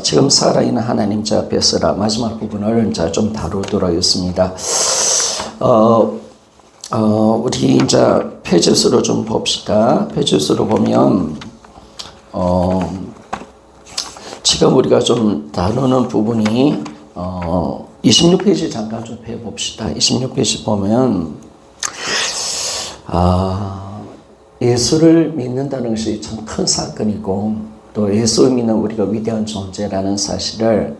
지금 살아있는 하나님 제 앞에서라 마지막 부분을 좀 다루도록 하겠습니다. 우리 이제 페이지수로 좀 봅시다. 페이지수로 보면, 지금 우리가 좀 다루는 부분이, 26페이지 잠깐 좀 해봅시다. 26페이지 보면, 예수를 믿는다는 것이 참 큰 사건이고, 또 예수를 믿는 우리가 위대한 존재라는 사실을,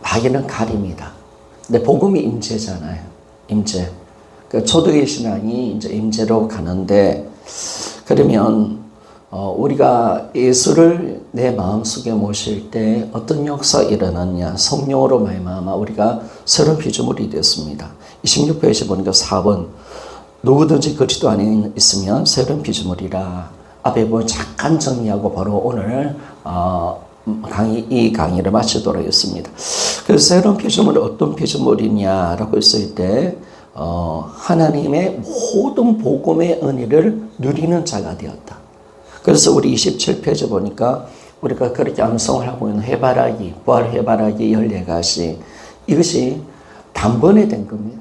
하기는 가립니다. 근데 복음이 임재잖아요. 임재. 그 초대의 신앙이 이제 임재로 가는데, 그러면, 우리가 예수를 내 마음속에 모실 때 어떤 역사가 일어났냐. 성령으로 말미암아 우리가 새로운 피조물이 됐습니다. 26페이지 보니까 4번. 누구든지 그리스도 안에 있으면 새로운 피조물이라. 앞에 보면 잠깐 정리하고 바로 오늘 이 강의를 마치도록 하겠습니다. 그래서 새로운 피조물은 어떤 피조물이냐라고 했을 때 하나님의 모든 복음의 은혜를 누리는 자가 되었다. 그래서 우리 27페이지 보니까 우리가 그렇게 암송을 하고 있는 해바라기, 부활 해바라기 14가지, 이것이 단번에 된 겁니다.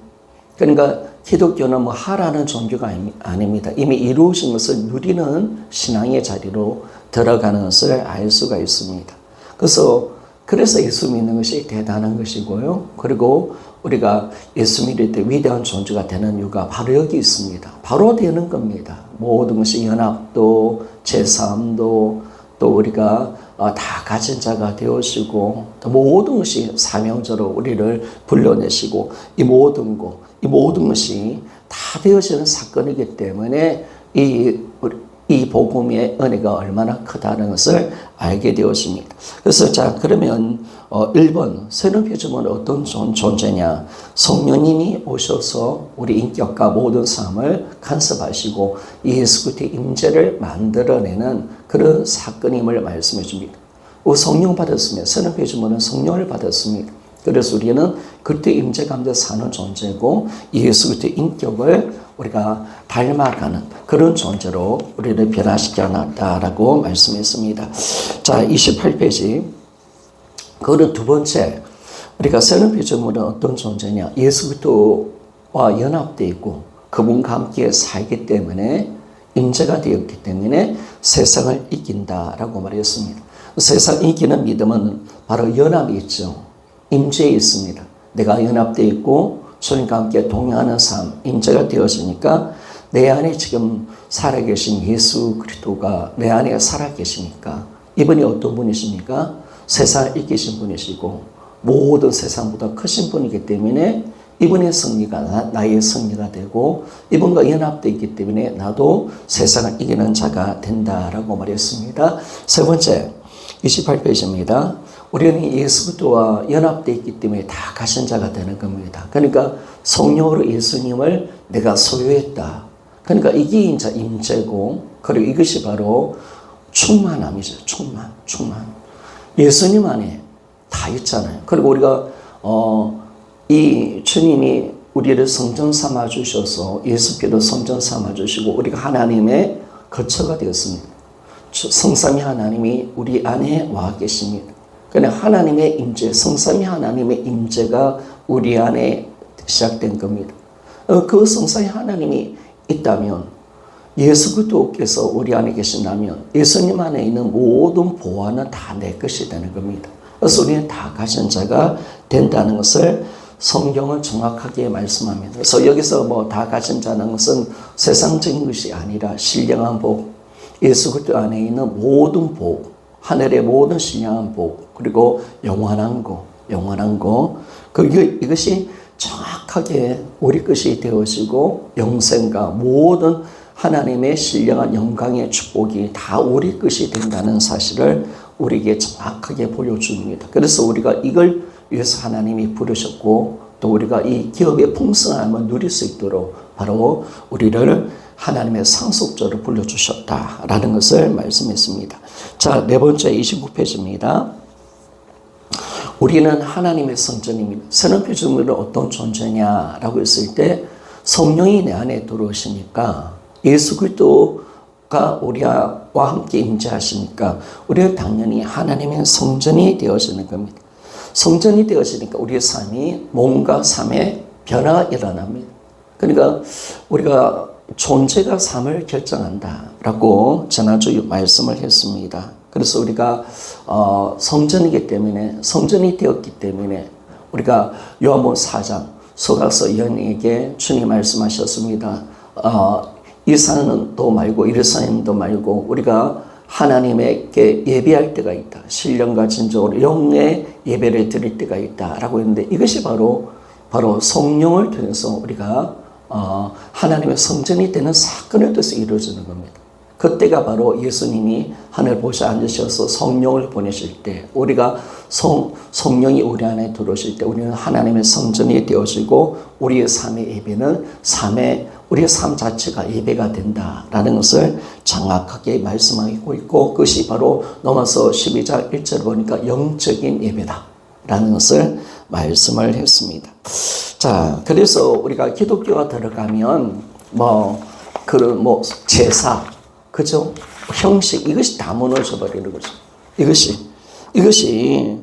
그러니까 기독교는 뭐 하라는 종교가 아닙니다. 이미 이루어진 것을 누리는 신앙의 자리로 들어가는 것을 알 수가 있습니다. 그래서 예수 믿는 것이 대단한 것이고요. 그리고 우리가 예수 믿을 때 위대한 존재가 되는 이유가 바로 여기 있습니다. 바로 되는 겁니다. 모든 것이 연합도, 제사함도, 또 우리가 다 가진 자가 되어지고, 또 모든 것이 사명자로 우리를 불러내시고, 이 모든 것이 다 되어지는 사건이기 때문에 이 복음의 은혜가 얼마나 크다는 것을 알게 되었습니다. 그래서 그러면 1번 새로운 피조물은 어떤 존재냐. 성령님이 오셔서 우리 인격과 모든 삶을 간섭하시고 예수 그리스도의 임재를 만들어내는 그런 사건임을 말씀해 줍니다. 성령 받았으면 새로운 피조물은 성령을 받았습니다. 그래서 우리는 그리스도의 임재 가운데 사는 존재고 예수 그리스도의 인격을 우리가 닮아가는 그런 존재로 우리를 변화시켜 놨다라고 말씀했습니다. 자, 28페이지. 그거는 두 번째. 우리가 새로운 피조물은 어떤 존재냐. 예수 그리스도와 연합되어 있고 그분과 함께 살기 때문에 임재가 되었기 때문에 세상을 이긴다라고 말했습니다. 세상 이기는 믿음은 바로 연합이 있죠. 임재에 있습니다. 내가 연합되어 있고 주님과 함께 동행하는 삶, 임재가 되어지니까 내 안에 지금 살아계신 예수 그리스도가 내 안에 살아계시니까 이분이 어떤 분이십니까? 세상을 이기신 분이시고 모든 세상보다 크신 분이기 때문에 이분의 승리가 나의 승리가 되고 이분과 연합되어 있기 때문에 나도 세상을 이기는 자가 된다라고 말했습니다. 세 번째, 28페이지입니다. 우리는 예수 그리스도와 연합되어 있기 때문에 다 가신 자가 되는 겁니다. 그러니까 성령으로 예수님을 내가 소유했다. 그러니까 이게 이제 임재고, 그리고 이것이 바로 충만함이죠. 충만. 예수님 안에 다 있잖아요. 그리고 우리가 이 주님이 우리를 성전 삼아 주셔서 예수께도 성전 삼아 주시고 우리가 하나님의 거처가 되었습니다. 성삼위 하나님이 우리 안에 와 계십니다. 그러나 하나님의 임재, 성삼위 하나님의 임재가 우리 안에 시작된 겁니다. 그 성삼위 하나님이 있다면 예수 그리스도께서 우리 안에 계신다면 예수님 안에 있는 모든 보화는 다 내 것이 되는 겁니다. 그래서 우리는 다 가진 자가 된다는 것을 성경은 정확하게 말씀합니다. 그래서 여기서 뭐 다 가진 자는 것은 세상적인 것이 아니라 신령한 복, 예수 그리스도 안에 있는 모든 복, 하늘의 모든 신령한 복, 그리고 영원한 거, 이것이 정확하게 우리 것이 되어지고 영생과 모든 하나님의 신령한 영광의 축복이 다 우리 것이 된다는 사실을 우리에게 정확하게 보여줍니다. 그래서 우리가 이걸 위해서 하나님이 부르셨고 또 우리가 이 기업의 풍성함을 누릴 수 있도록 바로 우리를 하나님의 상속자로 불러주셨다라는 것을 말씀했습니다. 자, 네 번째 29페이지입니다. 우리는 하나님의 성전입니다. 새로운 피조물은 어떤 존재냐라고 했을 때 성령이 내 안에 들어오시니까 예수 그리스도가 함께 임재하시니까 우리가 당연히 하나님의 성전이 되어지는 겁니다. 성전이 되어지니까 우리의 삶이 몸과 삶의 변화가 일어납니다. 그러니까 우리가 존재가 삶을 결정한다라고 지난주 말씀을 했습니다. 그래서 우리가 성전이기 때문에, 성전이 되었기 때문에 우리가 요한복음 4장 서가서 여인에게 주님 말씀하셨습니다. 이 산도 말고 이 산도 말고 우리가 하나님에게 예배할 때가 있다. 신령과 진정으로 영의 예배를 드릴 때가 있다라고 했는데, 이것이 바로 성령을 통해서 우리가 하나님의 성전이 되는 사건을 통해서 이루어지는 겁니다. 그때가 바로 예수님이 하늘 보좌에 앉으셔서 성령을 보내실 때, 우리가 성령이 우리 안에 들어오실 때 우리는 하나님의 성전이 되어지고 우리의 삶의 예배는 우리의 삶 자체가 예배가 된다라는 것을 정확하게 말씀하고 있고, 그것이 바로 로마서 12장 1절 보니까 영적인 예배다라는 것을 말씀을 했습니다. 자, 그래서 우리가 기독교가 들어가면 제사, 그죠? 형식, 이것이 다 무너져 버리는 거죠. 이것이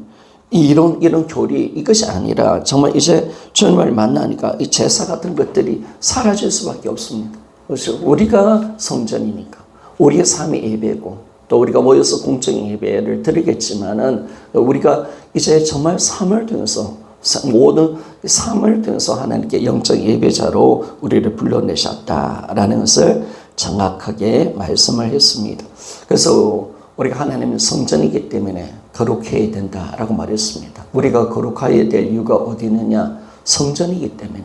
이런 교리, 이것이 아니라 정말 이제 주님을 만나니까 이 제사 같은 것들이 사라질 수밖에 없습니다. 그렇죠? 우리가 성전이니까 우리의 삶이 예배고, 또 우리가 모여서 공적인 예배를 드리겠지만은 우리가 이제 정말 삶을 통해서, 모든 삶을 통해서 하나님께 영적 예배자로 우리를 불러내셨다라는 것을 정확하게 말씀을 했습니다. 그래서 우리가 하나님의 성전이기 때문에 거룩해야 된다라고 말했습니다. 우리가 거룩해야 될 이유가 어디 있느냐? 성전이기 때문에,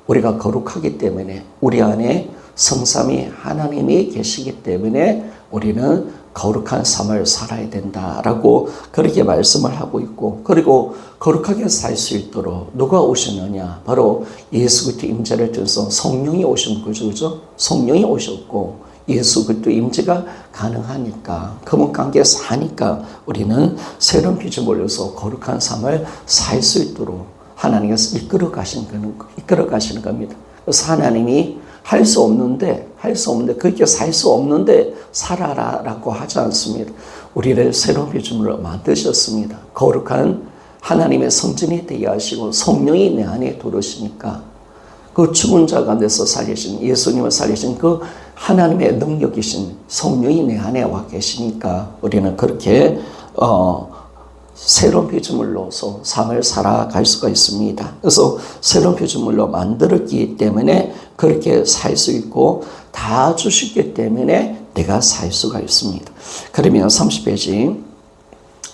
우리가 거룩하기 때문에, 우리 안에 성삼위 하나님이 계시기 때문에 우리는 거룩한 삶을 살아야 된다라고 그렇게 말씀을 하고 있고, 그리고 거룩하게 살 수 있도록 누가 오셨느냐? 바로 예수 그리스도 임재를 통해서 성령이 오신 거죠. 그죠? 성령이 오셨고 예수 그리스도 임재가 가능하니까, 그분 관계에서 하니까 우리는 새로운 빛을 몰려서 거룩한 삶을 살 수 있도록 하나님께서 이끌어 가시는 겁니다. 그래서 하나님이 할 수 없는데 그렇게 살 수 없는데 살아라라고 하지 않습니다. 우리를 새로운 피조물로 만드셨습니다. 거룩한 하나님의 성전이 되게 하시고 성령이 내 안에 들어오시니까 그 죽은 자 가운데서 살리신 예수님을 살리신 그 하나님의 능력이신 성령이 내 안에 와 계시니까 우리는 그렇게 새로운 피조물로서 삶을 살아갈 수가 있습니다. 그래서 새로운 피조물로 만들었기 때문에 그렇게 살 수 있고, 다 주셨기 때문에 내가 살 수가 있습니다. 그러면 30페이지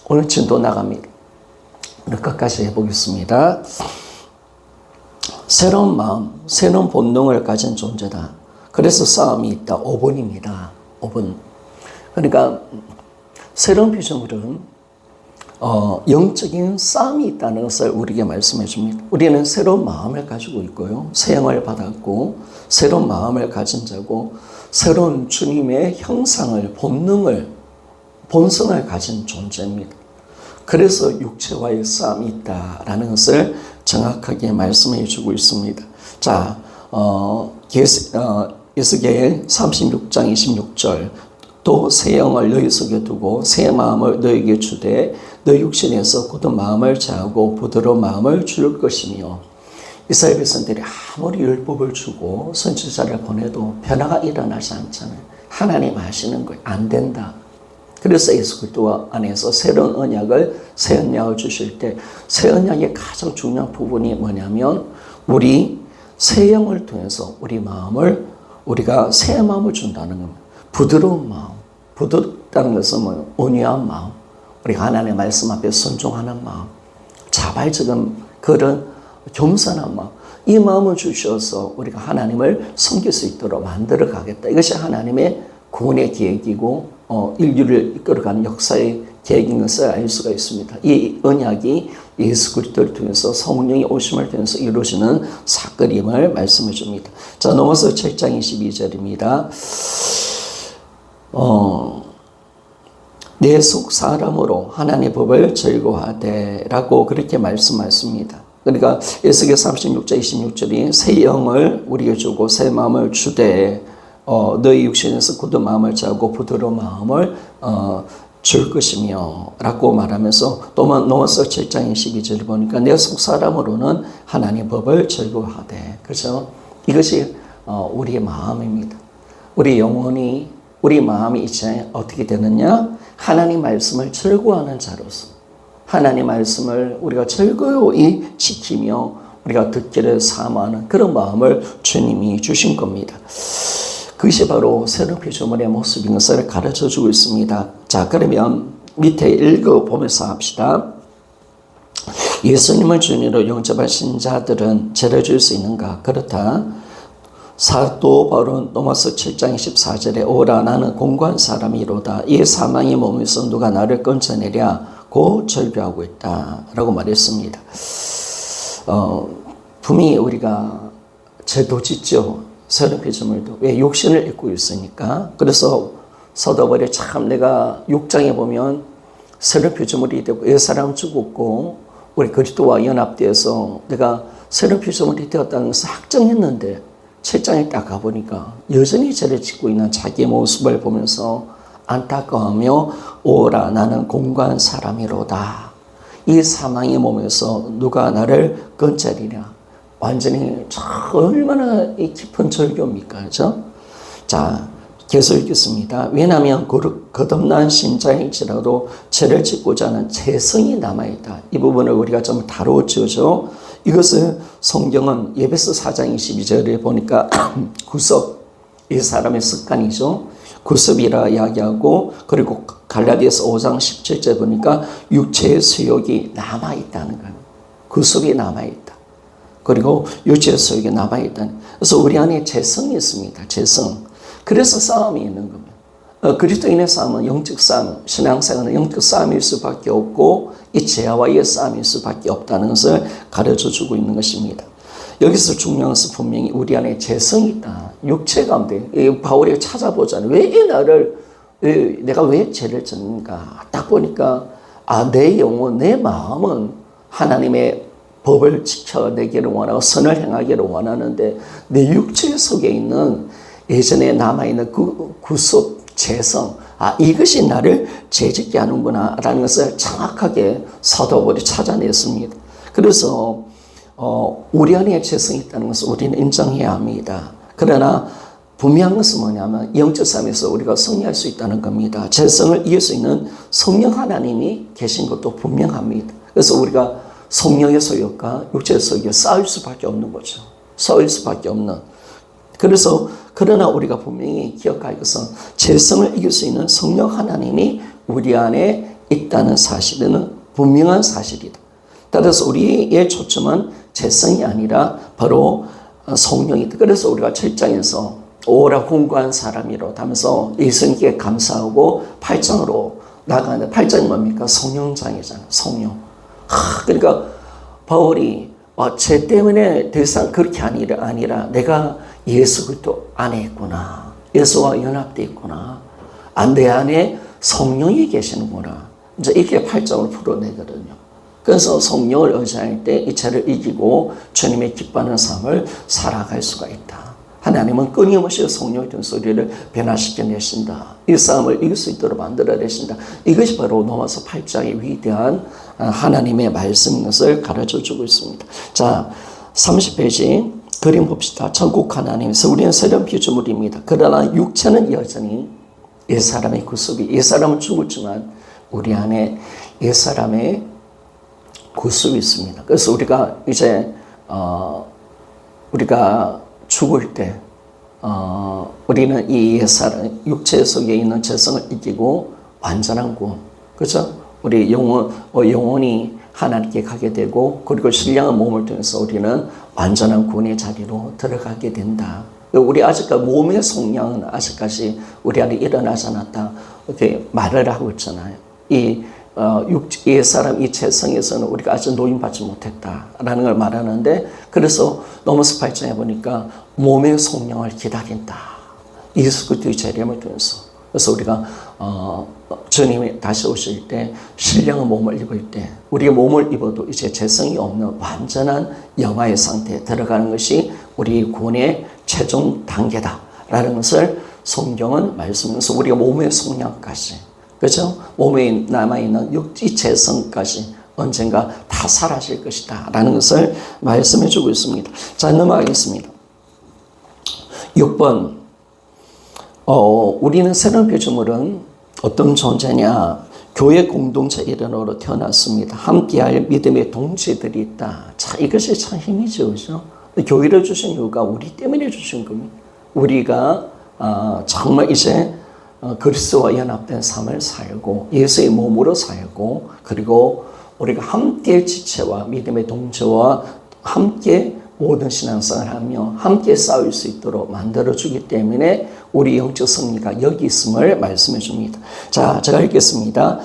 오늘 진도 나갑니다. 오늘 끝까지 해보겠습니다. 새로운 마음, 새로운 본능을 가진 존재다. 그래서 싸움이 있다. 5번입니다. 5번. 그러니까 새로운 피조물은 영적인 싸움이 있다는 것을 우리에게 말씀해 줍니다. 우리는 새로운 마음을 가지고 있고요. 새 영을 받았고 새로운 마음을 가진 자고 새로운 주님의 형상을, 본성을 가진 존재입니다. 그래서 육체와의 싸움이 있다라는 것을 정확하게 말씀해 주고 있습니다. 자, 에스겔 36장 26절, 또 새 영을 너희 속에 두고 새 마음을 너희에게 주되 너희 육신에서 굳은 마음을 제하고 부드러운 마음을 줄 것이며, 이스라엘 백성들이 아무리 율법을 주고 선지자를 보내도 변화가 일어나지 않잖아요. 하나님 아시는 거예요. 안 된다. 그래서 예수 그리스도 안에서 새로운 언약을, 새 언약을 주실 때 새 언약의 가장 중요한 부분이 뭐냐면, 우리 새 영을 통해서 우리가 새 마음을 준다는 겁니다. 부드러운 마음. 부드럽다는 것은 온유한 마음. 우리가 하나님의 말씀 앞에 순종하는 마음. 자발적인 그런 겸손한 마음. 이 마음을 주셔서 우리가 하나님을 섬길 수 있도록 만들어 가겠다. 이것이 하나님의 구원의 계획이고 인류를 이끌어가는 역사의 계획인 것을 알 수가 있습니다. 이 언약이 예수 그리스도를 통해서 성령이 오심을 통해서 이루어지는 사건임을 말씀해 줍니다. 자, 넘어서 7장 22절입니다. 내 속 사람으로 하나님의 법을 즐거워하되 라고 그렇게 말씀하십니다. 그러니까 에스겔 36장 26절이 새 영을 우리에게 주고 새 마음을 주되 너희 육신에서 굳은 마음을 자고 부드러운 마음을 줄 것이며 라고 말하면서 또 로마서 7장 22절 보니까 내 속사람으로는 하나님의 법을 즐거워하되. 그렇죠? 이것이 우리의 마음입니다. 우리 영혼이, 우리 마음이 이제 어떻게 되느냐? 하나님 말씀을 즐거워하는 자로서 하나님 말씀을 우리가 즐거이 지키며 우리가 듣기를 사모하는 그런 마음을 주님이 주신 겁니다. 그것이 바로 새로운 피조물의 모습인 것을 가르쳐주고 있습니다. 자, 그러면 밑에 읽어보면서 합시다. 예수님을 주님으로 영접하신 자들은 죄를 지을 수 있는가? 그렇다. 사도 바울은 로마서 7장 24절에 오라 나는 공고한 사람이로다. 이 사망의 몸에서 누가 나를 건져내랴 고 절규하고 있다 라고 말했습니다. 분명히 우리가 죄도 짓죠. 새로운 피조물도. 왜? 육신을 입고 있으니까. 그래서 사도 바울이 참 내가 6장에 보면 새로운 피조물이 되고 옛사람 죽었고 우리 그리스도와 연합되어서 내가 새로운 피조물이 되었다는 것을 확정했는데 7장에 딱 가보니까 여전히 죄를 짓고 있는 자기의 모습을 보면서 안타까워하며 오라 나는 공고한 사람이로다. 이 사망의 몸에서 누가 나를 건져내리랴. 완전히 얼마나 깊은 절교입니까? 그죠? 자, 계속 읽겠습니다. 왜냐하면 거듭난 신자일지라도 죄를 짓고자 하는 죄성이 남아있다. 이 부분을 우리가 좀 다루었죠. 이것을 성경은 에베소 4장 22절에 보니까 구습, 이 사람의 습관이죠. 구습이라 이야기하고, 그리고 갈라디아서 5장 17절 보니까 육체의 수욕이 남아있다는 거예요. 구습이 남아있다. 그리고 육체의 수욕이 남아있다는. 그래서 우리 안에 죄성이 있습니다. 죄성. 그래서 싸움이 있는 겁니다. 그리스도인의 싸움은 영적 싸움, 신앙생활은 영적 싸움일 수밖에 없고 이 죄와의 싸움일 수밖에 없다는 것을 가르쳐주고 있는 것입니다. 여기서 중요한 것은 분명히 우리 안에 죄성이 있다. 육체 가운데 바울이 찾아보잖아요. 내가 왜 죄를 짓는가? 딱 보니까 내 영혼, 내 마음은 하나님의 법을 지켜내기를 원하고 선을 행하기를 원하는데 내 육체 속에 있는 예전에 남아있는 그 구습, 죄성, 이것이 나를 죄짓게 하는구나 라는 것을 정확하게 사도 바울이 찾아냈습니다. 그래서 우리 안에 죄성이 있다는 것을 우리는 인정해야 합니다. 그러나 분명한 것은 뭐냐면 영적 삶에서 우리가 승리할 수 있다는 겁니다. 죄성을 이길 수 있는 성령 하나님이 계신 것도 분명합니다. 그래서 우리가 성령의 소욕과 육체의 소욕에 싸울 수밖에 없는 거죠. 싸울 수밖에 없는. 그래서 그러나 우리가 분명히 기억할 것은 죄성을 이길 수 있는 성령 하나님이 우리 안에 있다는 사실은 분명한 사실이다. 따라서 우리의 초점은 죄성이 아니라 바로 성령이다. 그래서 우리가 7장에서 오라 공고한 사람이로 하면서 예수님께 감사하고 8장으로 나가는데 8장이 뭡니까? 성령장이잖아요. 성령. 그러니까 바울이 죄 때문에 더 이상 그렇게 아니라 내가 예수 그리스도 안에 있구나. 예수와 연합되어 있구나. 내 안에 성령이 계시는구나. 이제 이렇게 8장을 풀어내거든요. 그래서 성령을 의지할 때 이 죄를 이기고 주님의 기뻐하는 삶을 살아갈 수가 있다. 하나님은 끊임없이 성령의 등소리를 변화시켜내신다. 이 싸움을 이길 수 있도록 만들어내신다. 이것이 바로 로마서 8장의 위대한 하나님의 말씀인 것을 가르쳐주고 있습니다. 자, 30페이지 그림 봅시다. 천국 하나님에서 우리는 새로운 피조물입니다. 그러나 육체는 여전히 옛사람의 구습이, 옛사람은 죽었지만 우리 안에 옛사람의 구습이 있습니다. 그래서 우리가 이제 우리가 죽을 때 우리는 이 옛사람 육체 속에 있는 죄성을 이기고 완전한 구원, 그렇죠? 우리 영혼이 하나님께 가게 되고 그리고 신령한 몸을 통해서 우리는 완전한 구원의 자리로 들어가게 된다. 우리 아직까지 몸의 속량은 아직까지 우리 안에 일어나지 않았다 이렇게 말을 하고 있잖아요. 이 사람 이 죄성에서는 우리가 아직 노임받지 못했다라는 걸 말하는데, 그래서 로마서 8장에 보니까 몸의 속량을 기다린다. 예수 그리스도의 재림을 통해서. 그래서 우리가 주님이 다시 오실 때 신령한 몸을 입을 때 우리의 몸을 입어도 이제 죄성이 없는 완전한 영화의 상태에 들어가는 것이 우리 구원의 최종 단계다라는 것을 성경은 말씀에서 우리가 몸의 속량까지, 그렇죠? 몸에 남아있는 육지 재성까지 언젠가 다 사라질 것이다 라는 것을 말씀해 주고 있습니다. 자, 넘어가겠습니다. 6번, 우리는 새로운 피조물은 어떤 존재냐? 교회 공동체 일원으로 태어났습니다. 함께할 믿음의 동지들이 있다. 자, 이것이 참 힘이죠, 그렇죠? 교회를 주신 이유가 우리 때문에 주신 겁니다. 우리가 정말 이제 그리스도와 연합된 삶을 살고 예수의 몸으로 살고, 그리고 우리가 함께 지체와 믿음의 동체와 함께 모든 신앙생활을 하며 함께 싸울 수 있도록 만들어주기 때문에 우리 영적 승리가 여기 있음을 말씀해 줍니다. 자, 제가 읽겠습니다.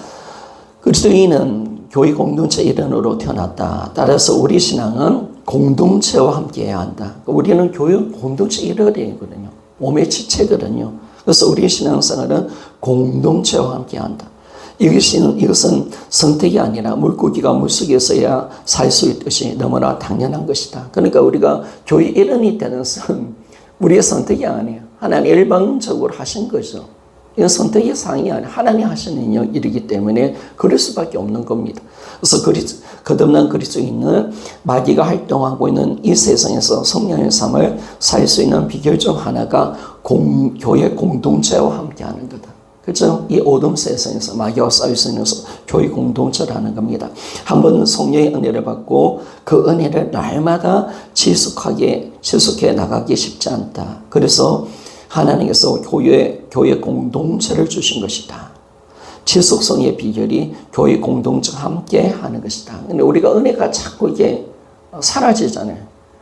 그리스도인은 교회 공동체 일원으로 태어났다. 따라서 우리 신앙은 공동체와 함께 해야 한다. 우리는 교회 공동체 일원이거든요. 몸의 지체거든요. 그래서 우리 신앙생활은 공동체와 함께 한다. 이것은 선택이 아니라 물고기가 물속에서야 살 수 있듯이 너무나 당연한 것이다. 그러니까 우리가 교회 일원이 되는 것은 우리의 선택이 아니에요. 하나님 일방적으로 하신 거죠. 이건 선택의 상이 아니라 하나님 하시는 일이기 때문에 그럴 수밖에 없는 겁니다. 그래서 거듭난 그리스도인은 마귀가 활동하고 있는 이 세상에서 성령의 삶을 살 수 있는 비결 중 하나가 교회 공동체와 함께하는 거다. 그렇죠? 이 어둠 세상에서 마귀와 싸울 수 있는 교회 공동체라는 겁니다. 한번 성령의 은혜를 받고 그 은혜를 날마다 지속해 나가기 쉽지 않다. 그래서 하나님께서 교회 공동체를 주신 것이다. 지속성의 비결이 교회 공동체와 함께 하는 것이다. 근데 우리가 은혜가 자꾸 이게 사라지잖아요.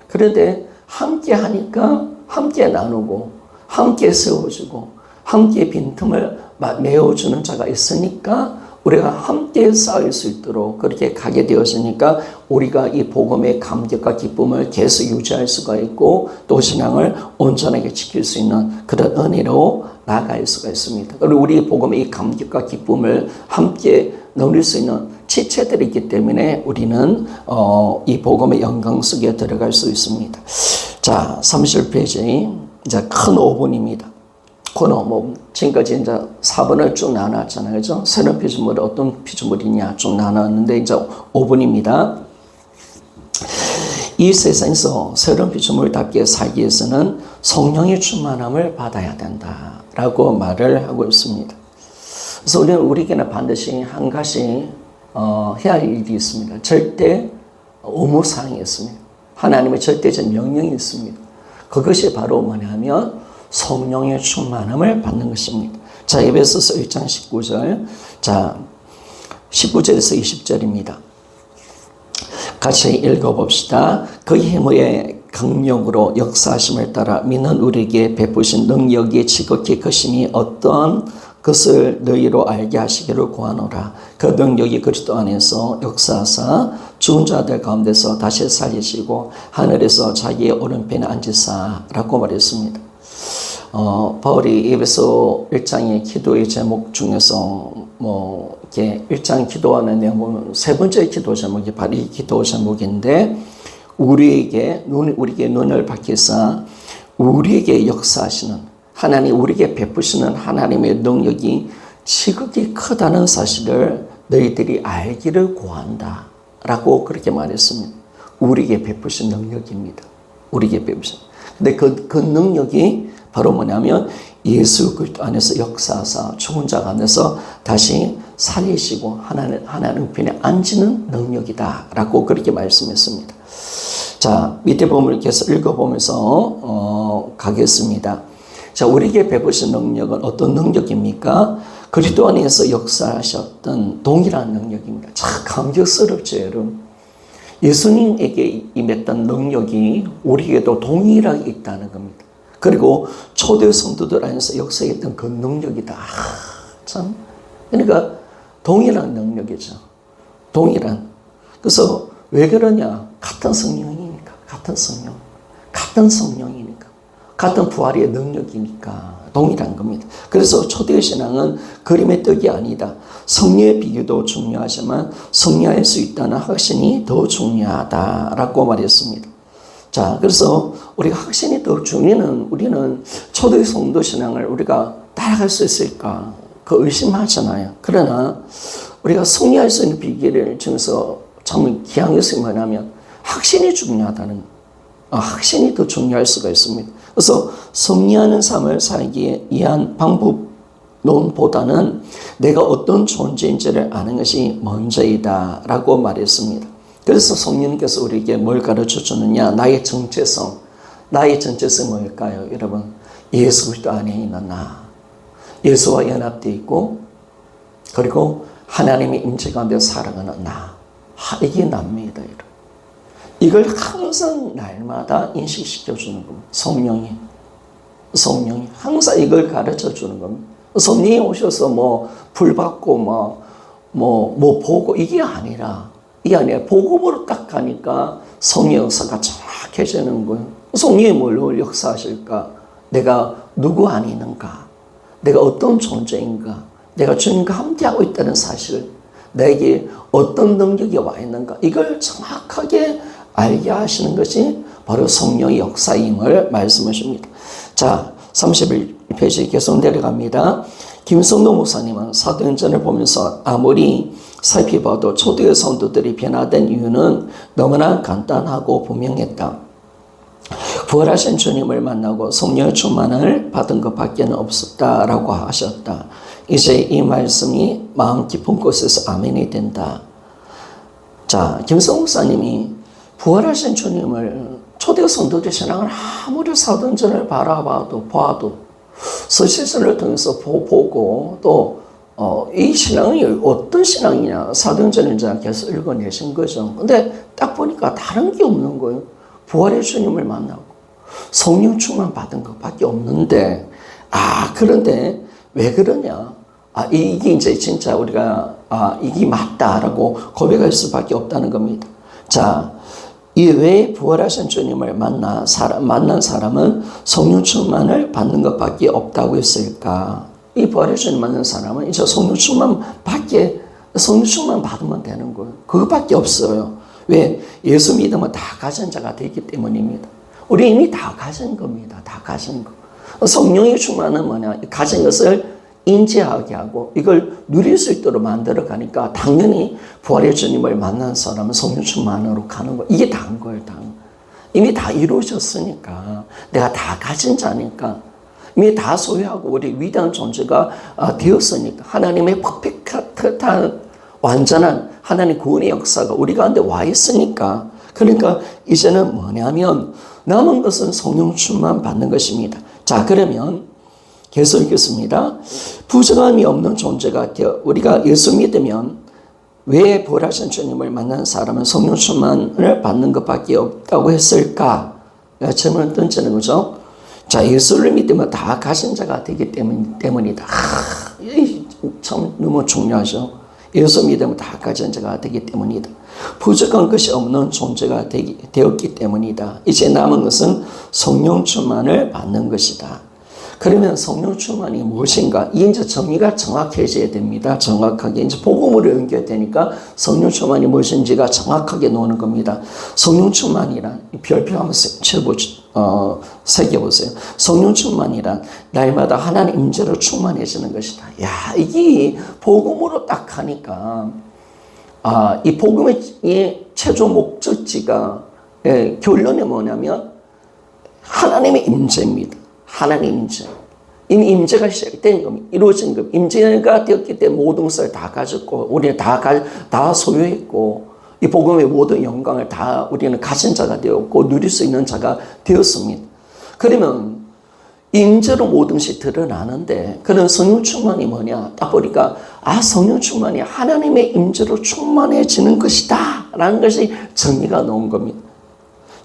그런데 함께 하니까 함께 나누고 함께 세워주고 함께 빈틈을 메워주는 자가 있으니까 우리가 함께 싸울 수 있도록 그렇게 가게 되었으니까 우리가 이 복음의 감격과 기쁨을 계속 유지할 수가 있고 또 신앙을 온전하게 지킬 수 있는 그런 은혜로 나아갈 수가 있습니다. 그리고 우리 복음의 이 감격과 기쁨을 함께 누릴 수 있는 지체들이 있기 때문에 우리는 이 복음의 영광 속에 들어갈 수 있습니다. 자, 31페이지 이제 큰 5분입니다. 지금까지 이제 4번을 쭉 나눴잖아요. 그죠? 새로운 피조물이 어떤 피조물이냐 쭉 나눴는데 이제 5번입니다. 이 세상에서 새로운 피조물답게 살기 위해서는 성령의 충만함을 받아야 된다라고 말을 하고 있습니다. 그래서 우리에게는 반드시 한 가지 해야 할 일이 있습니다. 절대 의무사항이 있습니다. 하나님의 절대적 명령이 있습니다. 그것이 바로 뭐냐면 성령의 충만함을 받는 것입니다. 자, 에베소서 1장 19절. 자, 19절에서 20절입니다. 같이 읽어봅시다. 그의 힘의 강력으로 역사하심을 따라 믿는 우리에게 베푸신 능력이 지극히 크심이 어떠한 것을 너희로 알게 하시기를 구하노라. 그 능력이 그리스도 안에서 역사하사 죽은 자들 가운데서 다시 살리시고 하늘에서 자기의 오른편에 앉으사라고 말했습니다. 바울이 에베소 1장의 기도의 제목 중에서 이렇게 1장 기도하는 내용은 세 번째 기도 제목이 바로 이 기도 제목인데 우리에게 눈을 밝히사 우리에게 역사하시는 하나님, 우리에게 베푸시는 하나님의 능력이 지극히 크다는 사실을 너희들이 알기를 구한다 라고 그렇게 말했습니다. 우리에게 베푸신 능력입니다. 우리에게 베푸신. 근데 그 능력이 바로 뭐냐면 예수 그리스도 안에서 역사하사 죽은 자 가운데서 다시 살리시고 하나님 편에 앉는 능력이다 라고 그렇게 말씀했습니다. 자, 밑에 부분을 계속 읽어보면서 가겠습니다. 자, 우리에게 베푸신 능력은 어떤 능력입니까? 그리스도 안에서 역사하셨던 동일한 능력입니다. 참 감격스럽죠, 여러분. 예수님에게 임했던 능력이 우리에게도 동일하게 있다는 겁니다. 그리고 초대 성도들 안에서 역사했던 그 능력이다. 참. 그러니까 동일한 능력이죠. 동일한. 그래서 왜 그러냐? 같은 성령이니까. 같은 성령. 같은 성령이니까. 같은 부활의 능력이니까 동일한 겁니다. 그래서 초대 신앙은 그림의 떡이 아니다. 성령의 비교도 중요하지만 승리할 수 있다는 확신이 더 중요하다라고 말했습니다. 자, 그래서 우리가 확신이 더 중요한 우리는 초대교회 성도 신앙을 우리가 따라갈 수 있을까? 그 의심하잖아요. 그러나 우리가 승리할 수 있는 비결을 중에서 참 귀한 것이 뭐냐면 확신이 중요하다는 확신이 더 중요할 수가 있습니다. 그래서 승리하는 삶을 살기에 위한 방법론보다는 내가 어떤 존재인지를 아는 것이 먼저이다 라고 말했습니다. 그래서 성령님께서 우리에게 뭘 가르쳐 주느냐? 나의 정체성. 나의 정체성이 뭘까요? 여러분, 예수 그리스도 안에 있는 나. 예수와 연합되어 있고 그리고 하나님의 임재 가운데 살아가는 나. 이게 납니다. 여러분. 이걸 항상 날마다 인식시켜 주는 겁니다. 성령이 항상 이걸 가르쳐 주는 겁니다. 성령이 오셔서 불 받고 보고 이게 아니라 복음으로 딱 가니까 성령의 역사가 정확해지는 거예요. 성령이 뭘로 역사하실까? 내가 누구 안에 있는가? 내가 어떤 존재인가? 내가 주님과 함께하고 있다는 사실, 내게 어떤 능력이 와 있는가? 이걸 정확하게 알게 하시는 것이 바로 성령의 역사임을 말씀하십니다. 자, 31페이지 계속 내려갑니다. 김성도 목사님은 사도행전을 보면서 아무리 살펴봐도 초대의 성도들이 변화된 이유는 너무나 간단하고 분명했다. 부활하신 주님을 만나고 성령의 충만을 받은 것밖에 없었다라고 하셨다. 이제 이 말씀이 마음 깊은 곳에서 아멘이 된다. 자, 김성 목사님이 부활하신 주님을 초대 성도들 신앙을 아무리 사도행전을 봐도 서신서를 통해서 보고 또 이 신앙이 어떤 신앙이냐 사도행전을 이제 계속 읽어내신 거죠. 근데 딱 보니까 다른 게 없는 거예요. 부활의 주님을 만나고 성령 충만 받은 것밖에 없는데 그런데 왜 그러냐? 이게 이제 진짜 우리가 이게 맞다라고 고백할 수밖에 없다는 겁니다. 자, 이 왜 부활하신 주님을 만난 사람은 성령 충만을 받는 것밖에 없다고 했을까? 이 부활하신 주님 만난 사람은 이제 성령 충만 받으면 되는 거예요. 그것밖에 없어요. 왜? 예수 믿으면 다 가진 자가 되기 때문입니다. 우리 이미 다 가진 겁니다. 다 가진 거. 성령의 충만은 뭐냐? 가진 것을 인지하게 하고 이걸 누릴 수 있도록 만들어 가니까 당연히 부활의 주님을 만난 사람은 성령 충만으로 가는 거. 이게 다인 거예요. 이미 다 이루어졌으니까. 내가 다 가진 자니까. 이미 다 소유하고 우리 위대한 존재가 되었으니까. 하나님의 퍼펙트한 완전한 하나님 구원의 역사가 우리 가운데 와 있으니까. 그러니까 이제는 뭐냐면 남은 것은 성령 충만 받는 것입니다. 자, 그러면 계속 읽겠습니다. 부정함이 없는 존재가 되어 우리가 예수 믿으면 왜 부활하신 주님을 만난 사람은 성령 충만을 받는 것밖에 없다고 했을까? 질문을 던지는 거죠. 자, 예수를 믿으면 다 가진 자가 되기 때문이다. 참 너무 중요하죠. 예수 믿으면 다 가진 자가 되기 때문이다. 부족한 것이 없는 존재가 되었기 때문이다. 이제 남은 것은 성령 충만을 받는 것이다. 그러면 성령 충만이 무엇인가? 이 이제 정의가 정확해져야 됩니다. 정확하게. 이제 복음으로 연결되니까 성령 충만이 무엇인지가 정확하게 나오는 겁니다. 성령 충만이란, 별표 한번 새겨보세요. 성령 충만이란 날마다 하나님 임재로 충만해지는 것이다. 야, 이게 복음으로 딱 하니까, 이 복음의 최종 목적지가, 결론이 뭐냐면, 하나님의 임재입니다. 하나님 임재. 이미 임재가 시작된 겁니다. 이루어진 겁니다. 임재가 되었기 때문에 모든 것을 다 가졌고, 우리는 다 소유했고, 이 복음의 모든 영광을 다 우리는 가진 자가 되었고, 누릴 수 있는 자가 되었습니다. 그러면, 임재로 모든 것이 드러나는데, 그런 성령 충만이 뭐냐? 딱 보니까, 성령 충만이 하나님의 임재로 충만해지는 것이다. 라는 것이 정의가 나온 겁니다.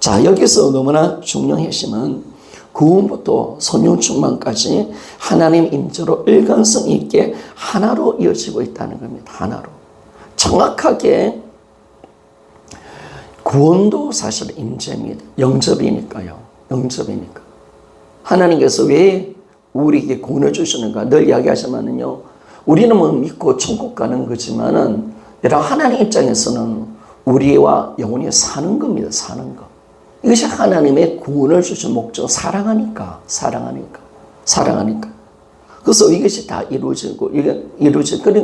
자, 여기서 너무나 중요한 핵심은, 구원부터 성령 충만까지 하나님 임재로 일관성 있게 하나로 이어지고 있다는 겁니다. 하나로. 정확하게 구원도 사실 임재입니다. 영접이니까요. 영접이니까. 하나님께서 왜 우리에게 구원을 주시는가 늘 이야기하시면은요. 우리는 뭐 믿고 천국 가는 거지만은 여러분 하나님 입장에서는 우리와 영원히 사는 겁니다. 사는 거. 이것이 하나님의 구원을 주신 목적. 사랑하니까. 그래서 이것이 다 이루어지고,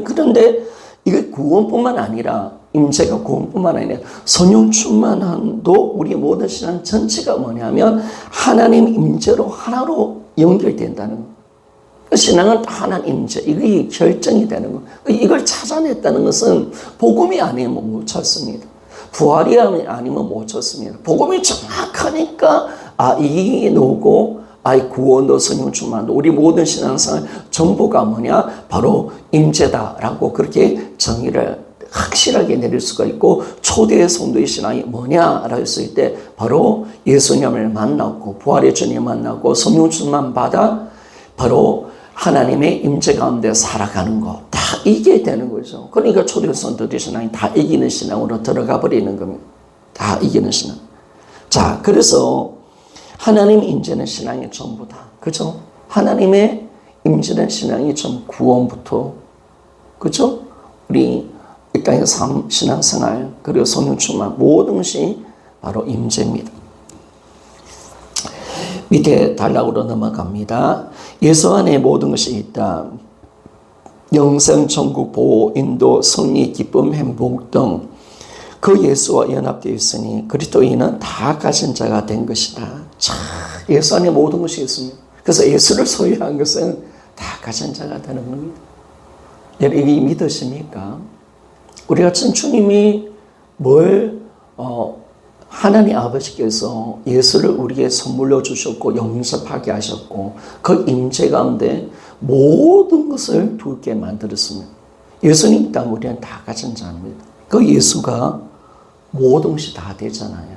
그런데 이게 구원뿐만 아니라, 임재가 구원뿐만 아니라, 성령 충만함도 우리 모든 신앙 전체가 뭐냐면, 하나님 임재로 하나로 연결된다는 거. 신앙은 하나님 임재, 이게 결정이 되는 거. 이걸 찾아냈다는 것은 복음이 아니면 못 찾습니다. 부활이 아니면 못 찾습니다. 복음이 정확하니까, 이게 누구, 구원도 성령 충만도 우리 모든 신앙생활 전부가 뭐냐? 바로 임재다라고 그렇게 정의를 확실하게 내릴 수가 있고, 초대의 성도의 신앙이 뭐냐라고 했을 때 바로 예수님을 만나고 부활의 주님을 만나고 성령 충만 받아 바로 하나님의 임재 가운데 살아가는 거. 다 이게 되는 거죠. 그러니까 초대의 성도의 신앙이 다 이기는 신앙으로 들어가 버리는 겁니다. 다 이기는 신앙. 자, 그래서 하나님 임재는 신앙의 전부다. 그죠? 하나님의 임재는 신앙이 전 구원부터, 그죠? 우리 이 땅의 신앙생활, 그리고 성령 충만 모든 것이 바로 임재입니다. 밑에 단락으로 넘어갑니다. 예수 안에 모든 것이 있다. 영생, 천국, 보호, 인도, 승리, 기쁨, 행복 등 그 예수와 연합되어 있으니 그리스도인은 다 가진 자가 된 것이다. 자, 예수 안에 모든 것이 있습니다. 그래서 예수를 소유한 것은 다 가진 자가 되는 겁니다. 여러분 이게 믿으십니까? 우리가 참 주님이 하나님 아버지께서 예수를 우리에게 선물로 주셨고 영접하게 하셨고 그 임재 가운데 모든 것을 두게 만들었습니다. 예수님 땅 우리는 다 가진 자입니다. 그 예수가 모든 것이 다 되잖아요.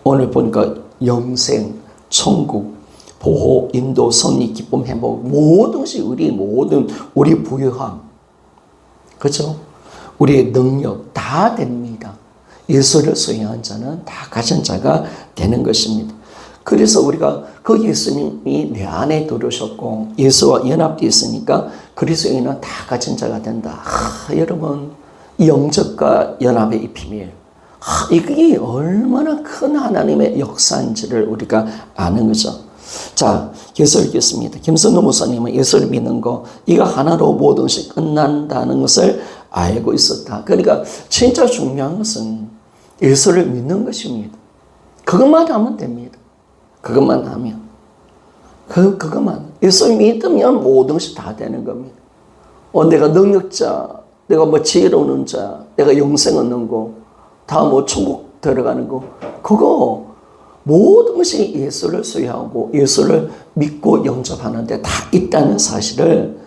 오늘 보니까 영생, 천국, 보호, 인도, 승리, 기쁨, 행복 모든 것이 우리 부유함, 그렇죠? 우리의 능력 다 됩니다. 예수를 소유한 자는 다 가진 자가 되는 것입니다. 그래서 우리가 그 예수님이 내 안에 들어오셨고 예수와 연합되어 있으니까 그리스도인은 다 가진 자가 된다. 여러분 이 영접과 연합의 이 비밀, 이게 얼마나 큰 하나님의 역사인지를 우리가 아는 거죠. 자, 계속 읽겠습니다. 김선호 목사님은 예수를 믿는 거, 이거 하나로 모든 것이 끝난다는 것을 알고 있었다. 그러니까 진짜 중요한 것은 예수를 믿는 것입니다. 그것만 하면 됩니다. 그것만 하면. 그것만. 예수 믿으면 모든 것이 다 되는 겁니다. 내가 능력자, 내가 지혜로운 자, 내가 영생 얻는 거, 다 천국 들어가는 거, 그거 모든 것이 예수를 소유하고 예수를 믿고 영접하는데 다 있다는 사실을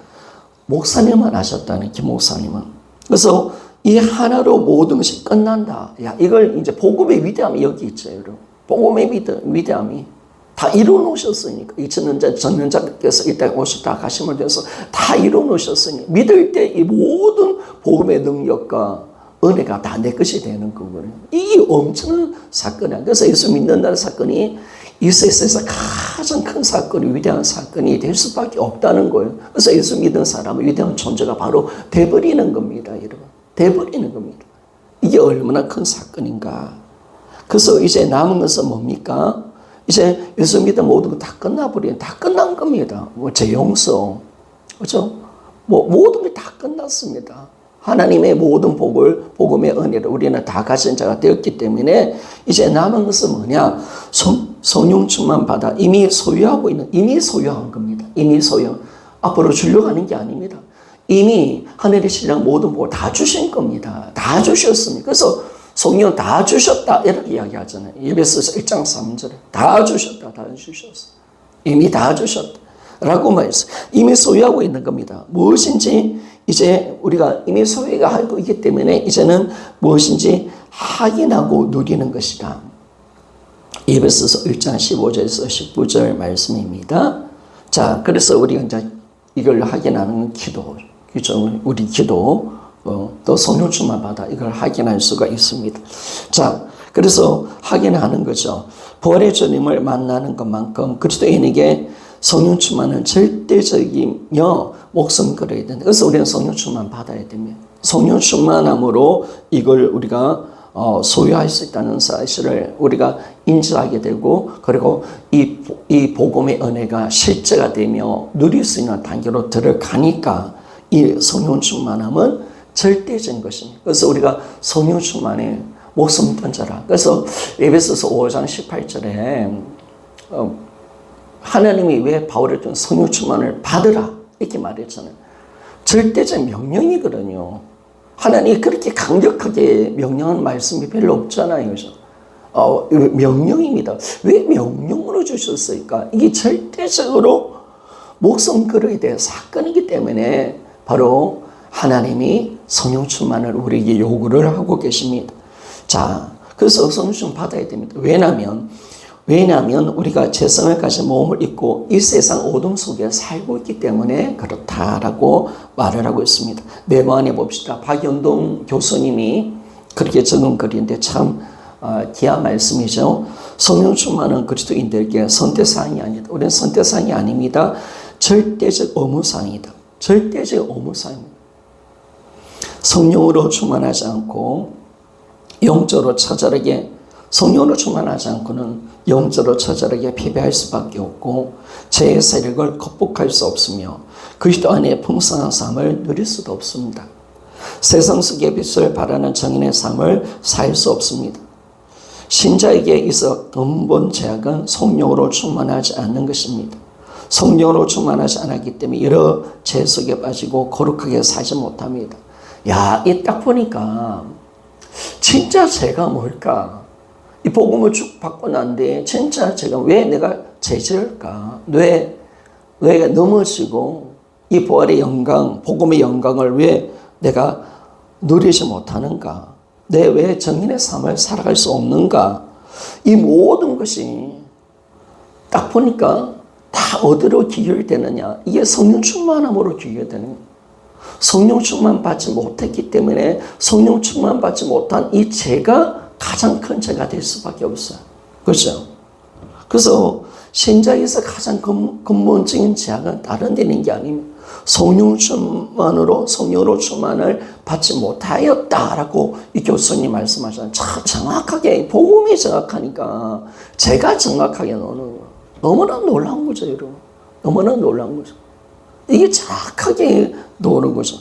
목사님만 아셨다는 김 목사님은. 그래서 이 하나로 모든 것이 끝난다. 이걸 이제 복음의 위대함이 여기 있죠, 여러분. 복음의 위대함이 다 이루어 놓으셨으니까. 이 전능자께서 이 땅에 오셨다 가심을 돼서 다 이루어 놓으셨으니 믿을 때 이 모든 복음의 능력과 은혜가 다 내 것이 되는 거거든요. 이게 엄청난 사건이야. 그래서 예수 믿는다는 사건이 이 세상에서 가장 큰 사건이 위대한 사건이 될 수밖에 없다는 거예요. 그래서 예수 믿는 사람은 위대한 존재가 바로 돼버리는 겁니다, 여러분. 돼버리는 겁니다. 이게 얼마나 큰 사건인가. 그래서 이제 남은 것은 뭡니까? 이제 예수 믿는 모든 거 다 끝나버리는, 다 끝난 겁니다. 제 용서, 그렇죠? 모든 게 다 끝났습니다. 하나님의 모든 복음의 은혜를 우리는 다 가진 자가 되었기 때문에 이제 남은 것은 뭐냐? 성령 충만 받아 이미 소유하고 있는, 이미 소유한 겁니다. 이미 소유. 앞으로 주려고 하는 게 아닙니다. 이미 하늘의 신랑 모든 복을 다 주신 겁니다. 다 주셨습니다. 그래서 성령 다 주셨다 이렇게 이야기하잖아요. 에베소서 1장 3절에 다 주셨다, 다 주셨어. 이미 다 주셨다 라고 말했어요. 이미 소유하고 있는 겁니다. 무엇인지 이제 우리가 이미 소유가 하고 있기 때문에 이제는 무엇인지 확인하고 누리는 것이다. 에베소서 1장 15절에서 19절 말씀입니다. 자, 그래서 우리가 이제 이걸 확인하는 기도, 그죠? 우리 기도, 또 성령 충만 받아 이걸 확인할 수가 있습니다. 자, 그래서 확인하는 거죠. 부활의 주님을 만나는 것만큼 그리스도인에게 성령 충만은 절대적이며 목숨 걸어야 된다. 그래서 우리는 성령 충만 받아야 됩니다. 성령 충만함으로 이걸 우리가 소유할 수 있다는 사실을 우리가 인지하게 되고, 그리고 이 복음의 은혜가 실제가 되며 누릴 수 있는 단계로 들어가니까 이 성령 충만함은 절대적인 것입니다. 그래서 우리가 성령 충만에 목숨 던져라. 그래서 에베소서 5장 18절에 하나님이 왜 바울을 준 성령 충만을 받으라 이렇게 말했잖아요. 절대적 명령이거든요. 하나님이 그렇게 강력하게 명령하는 말씀이 별로 없잖아요. 그죠? 명령입니다. 왜 명령으로 주셨을까? 이게 절대적으로 목숨 걸어야 될 사건이기 때문에 바로 하나님이 성령 충만을 우리에게 요구를 하고 계십니다. 자, 그래서 성령 충만 받아야 됩니다. 왜냐하면 우리가 죄성을 가진 몸을 입고 이 세상 어둠 속에 살고 있기 때문에 그렇다라고 말을 하고 있습니다. 메모안에 봅시다. 박연동 교수님이 그렇게 적은 글인데 참 귀한 말씀이죠. 성령 충만은 그리스도인들에게 선택사항이 아니다. 우리는 선택사항이 아닙니다. 절대적 의무사항이다. 절대적 의무사항입니다. 성령으로 충만하지 않고 영적으로 처절하게, 성령으로 충만하지 않고는 영적으로 처절하게 패배할 수밖에 없고 죄의 세력을 극복할 수 없으며 그리스도 안에 풍성한 삶을 누릴 수도 없습니다. 세상 속의 빛을 바라는 정인의 삶을 살 수 없습니다. 신자에게 있어 근본 제약은 성령으로 충만하지 않는 것입니다. 성령으로 충만하지 않았기 때문에 여러 죄 속에 빠지고 거룩하게 살지 못합니다. 야, 이 딱 보니까 진짜 죄가 뭘까? 이 복음을 쭉 받고 난 뒤에 진짜 제가 왜 내가 죄질까? 왜 넘어지고 이 부활의 영광, 복음의 영광을 왜 내가 누리지 못하는가? 내 왜 정인의 삶을 살아갈 수 없는가? 이 모든 것이 딱 보니까 다 어디로 귀결되느냐? 이게 성령 충만함으로 귀결되는 거예요. 성령 충만 받지 못했기 때문에 성령 충만 받지 못한 이 죄가 가장 큰 죄가 될 수밖에 없어요. 그렇죠? 그래서 신자에서 가장 근본적인 죄악은 다른 데 있는 게 아닙니다. 성령 충만으로, 성령으로 충만을 받지 못하였다라고 이 교수님 말씀하셨잖아요. 참 정확하게, 복음이 정확하니까 제가 정확하게 노는 거예요. 너무나 놀라운 거죠, 여러분. 너무나 놀라운 거죠. 이게 정확하게 노는 거죠.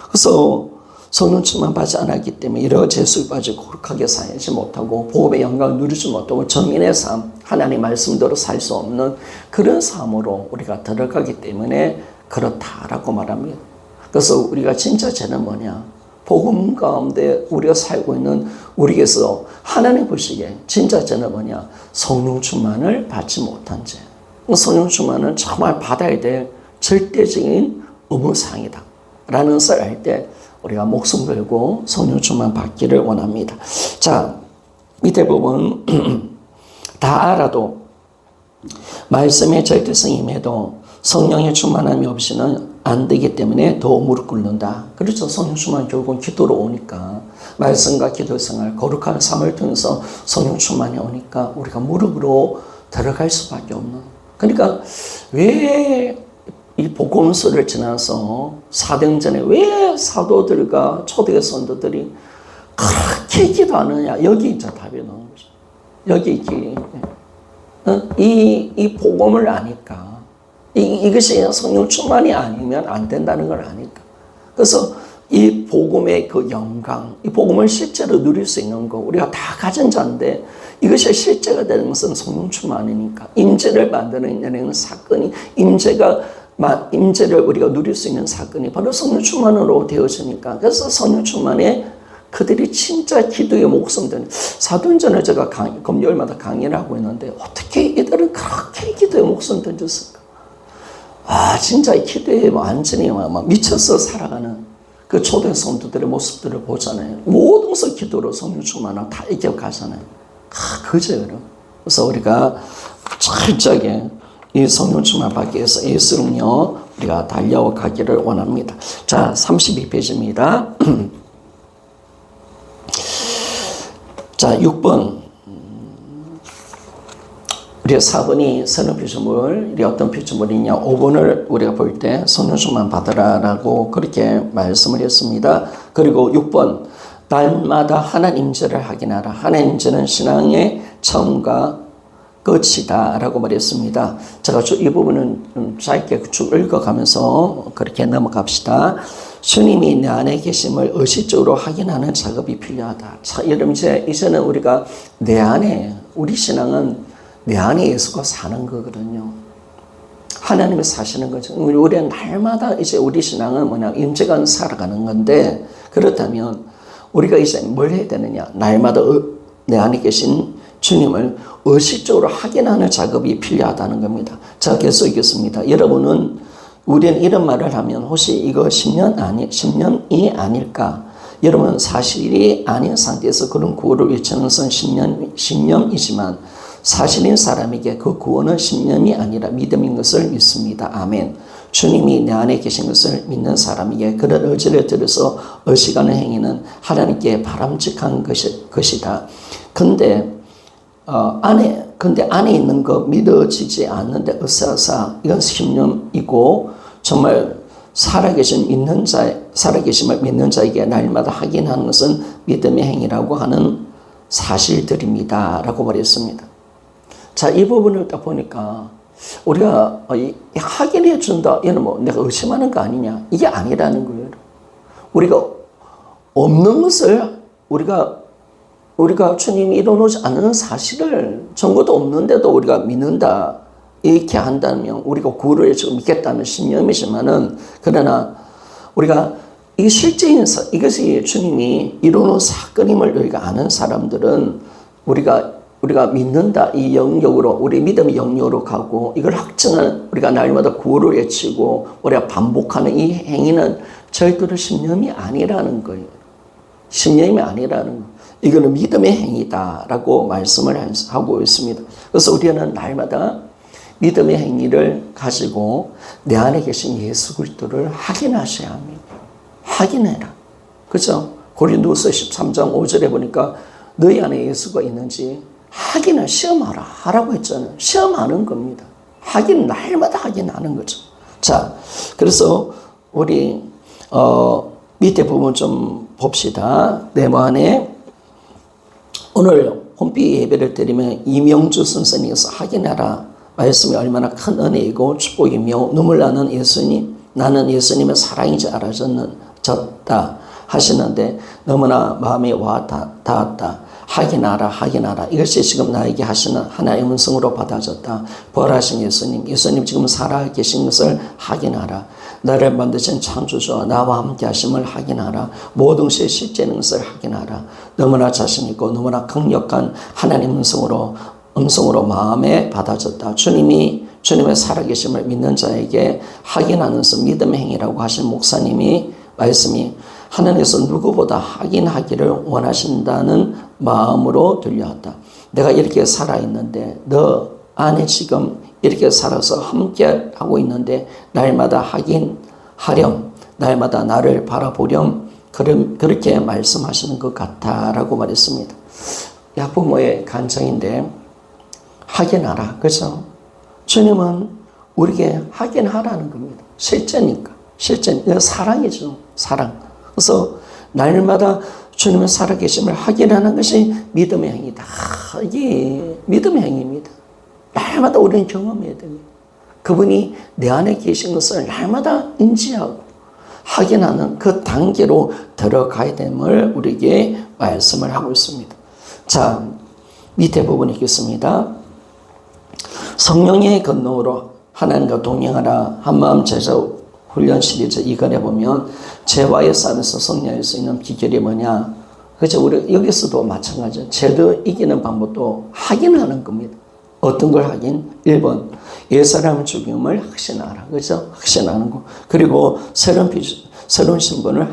그래서 성령 충만 받지 않았기 때문에 여러 죄수에 빠지고 거룩하게 살지 못하고 복음의 영광을 누리지 못하고 정인의 삶, 하나님의 말씀대로 살 수 없는 그런 삶으로 우리가 들어가기 때문에 그렇다라고 말합니다. 그래서 우리가 진짜 죄는 뭐냐? 복음 가운데 우리가 살고 있는 우리에게서 하나님 보시기에 진짜 죄는 뭐냐? 성령 충만을 받지 못한 죄. 성령 충만은 정말 받아야 될 절대적인 의무사항이다 라는 것을 알 때 우리가 목숨 걸고 성령 충만 받기를 원합니다. 자, 밑에 부분 다 알아도 말씀의 절대성임에도 성령의 충만함이 없이는 안 되기 때문에 더 무릎 꿇는다. 그렇죠. 성령 충만 결국은 기도로 오니까 말씀과 기도 생활, 거룩한 삶을 통해서 성령 충만이 오니까 우리가 무릎으로 들어갈 수밖에 없는. 그러니까 왜 이 복음서를 지나서 사도행전에 왜 사도들과 초대의 선도들이 그렇게 기도하느냐? 여기 이제 답이 나오는 거죠. 여기 이 복음을 아니까 이것이 성령 충만이 아니면 안 된다는 걸 아니까. 그래서 이 복음의 그 영광, 이 복음을 실제로 누릴 수 있는 거 우리가 다 가진 자인데 이것이 실제가 되는 것은 성령 충만이니까 임재를 만드는 사건이 임재를 우리가 누릴 수 있는 사건이 바로 성령 충만으로 되어지니까. 그래서 성령 충만에 그들이 진짜 기도의 목숨 든 사도행전을 제가 금요일마다 강의를 하고 있는데 어떻게 이들은 그렇게 기도의 목숨 던졌을까? 아, 진짜 이 기도에 완전히 막 미쳐서 살아가는 그 초대 성도들의 모습들을 보잖아요. 모든 것을 기도로 성령 충만하고 다 이겨가잖아요. 그죠, 여러분. 그래서 우리가 철저하게 이 성령 충만 받기 위해서 예수는요, 우리가 달려가기를 원합니다. 자, 32페이지입니다. 자, 6번. 우리가 4번이 선한 피조물, 우리 어떤 피조물이냐, 5번을 우리가 볼 때 성령 충만 받으라라고 그렇게 말씀을 했습니다. 그리고 6번, 날마다 하나님 임재를 확인하라. 하나님 임재는 신앙의 처음과 끝이다 라고 말했습니다. 제가 이 부분은 좀 짧게 쭉 읽어가면서 그렇게 넘어갑시다. 주님이 내 안에 계심을 의식적으로 확인하는 작업이 필요하다. 자, 여러분 이제는 우리가 내 안에, 우리 신앙은 내 안에 예수가 사는 거거든요. 하나님이 사시는 거죠. 우리는 날마다 이제 우리 신앙은 뭐냐, 임재가 살아가는 건데, 그렇다면 우리가 이제 뭘 해야 되느냐? 날마다 내 안에 계신 주님을 의식적으로 확인하는 작업이 필요하다는 겁니다. 자, 계속 읽겠습니다. 우리는 이런 말을 하면 혹시 이거 10년이 아닐까? 여러분, 사실이 아닌 상태에서 그런 구원을 외치는 것은 10년이지만 사실인 사람에게 그 구원은 10년이 아니라 믿음인 것을 믿습니다. 아멘. 주님이 내 안에 계신 것을 믿는 사람에게 그런 의지를 들여서 의식하는 행위는 하나님께 바람직한 것이다. 근데 안에 있는 거 믿어지지 않는데 으쌰으쌰 이건 10년이고 정말 살아계심을 믿는 자에게 날마다 확인하는 것은 믿음의 행위라고 하는 사실들입니다. 라고 말했습니다. 자, 이 부분을 딱 보니까 우리가 확인해 준다. 얘는 뭐 내가 의심하는 거 아니냐. 이게 아니라는 거예요. 우리가 없는 것을 우리가 주님이 이뤄놓지 않는 사실을 정보도 없는데도 우리가 믿는다. 이렇게 한다면 우리가 구를 지금 믿겠다는 신념이지만은 그러나 우리가 이 실제인 이것이 주님이 이뤄놓은 사건임을 우리가 아는 사람들은 우리가 믿는다 이 영역으로 우리 믿음의 영역으로 가고 이걸 확증하는 우리가 날마다 구호를 외치고 우리가 반복하는 이 행위는 절대로 신념이 아니라는 거예요. 신념이 아니라는 거예요. 이거는 믿음의 행위다라고 말씀을 하고 있습니다. 그래서 우리는 날마다 믿음의 행위를 가지고 내 안에 계신 예수 그리스도를 확인하셔야 합니다. 확인해라. 그죠? 고린도서 13장 5절에 보니까 너희 안에 예수가 있는지 확인을 시험하라 하라고 했잖아요. 시험하는 겁니다. 날마다 확인하는 거죠. 자, 그래서 우리 밑에 부분 좀 봅시다. 내 안에 오늘 홈피 예배를 드리면 이명주 선생님께서 확인하라 말씀이 얼마나 큰 은혜이고 축복이며 눈물 나는 예수님, 나는 예수님의 사랑인지 알아졌다 하시는데 너무나 마음이 와 닿았다. 확인하라. 이것이 지금 나에게 하시는 하나의 음성으로 받아졌다. 부활하신 예수님 지금 살아계신 것을 확인하라. 나를 만드신 창조주와 나와 함께 하심을 확인하라. 모든 것이 실제인 것을 확인하라. 너무나 자신있고 너무나 강력한 하나님 음성으로 마음에 받아졌다. 주님의 살아계심을 믿는 자에게 확인하는 것은 믿음의 행위라고 하신 목사님이 말씀이 하나님께서 누구보다 확인하기를 원하신다는 마음으로 들려왔다. 내가 이렇게 살아있는데 너 안에 지금 이렇게 살아서 함께 하고 있는데 날마다 확인하렴, 날마다 나를 바라보렴 그렇게 말씀하시는 것 같다라고 말했습니다. 약부모의 간청인데 확인하라. 그죠? 주님은 우리에게 확인하라는 겁니다. 실제니까. 사랑이죠. 사랑. 그래서 날마다 주님의 살아계심을 확인하는 것이 믿음의 행위다. 이게 믿음의 행위입니다. 날마다 우리는 경험해야 됩니다. 그분이 내 안에 계신 것을 날마다 인지하고 확인하는 그 단계로 들어가야 됨을 우리에게 말씀을 하고 있습니다. 자, 밑에 부분 읽겠습니다. 성령의 권능으로 하나님과 동행하라. 한마음 제자 훈련 시리즈 이간에 보면 죄와의 싸움에서 승리할 수 있는 비결이 뭐냐? 그렇죠. 우리 여기서도 마찬가지죠. 죄도 이기는 방법도 확인하는 겁니다. 어떤 걸 확인? 1번 옛사람 죽임을 확신하라. 그렇죠? 확신하는 거. 그리고 새로운 신분을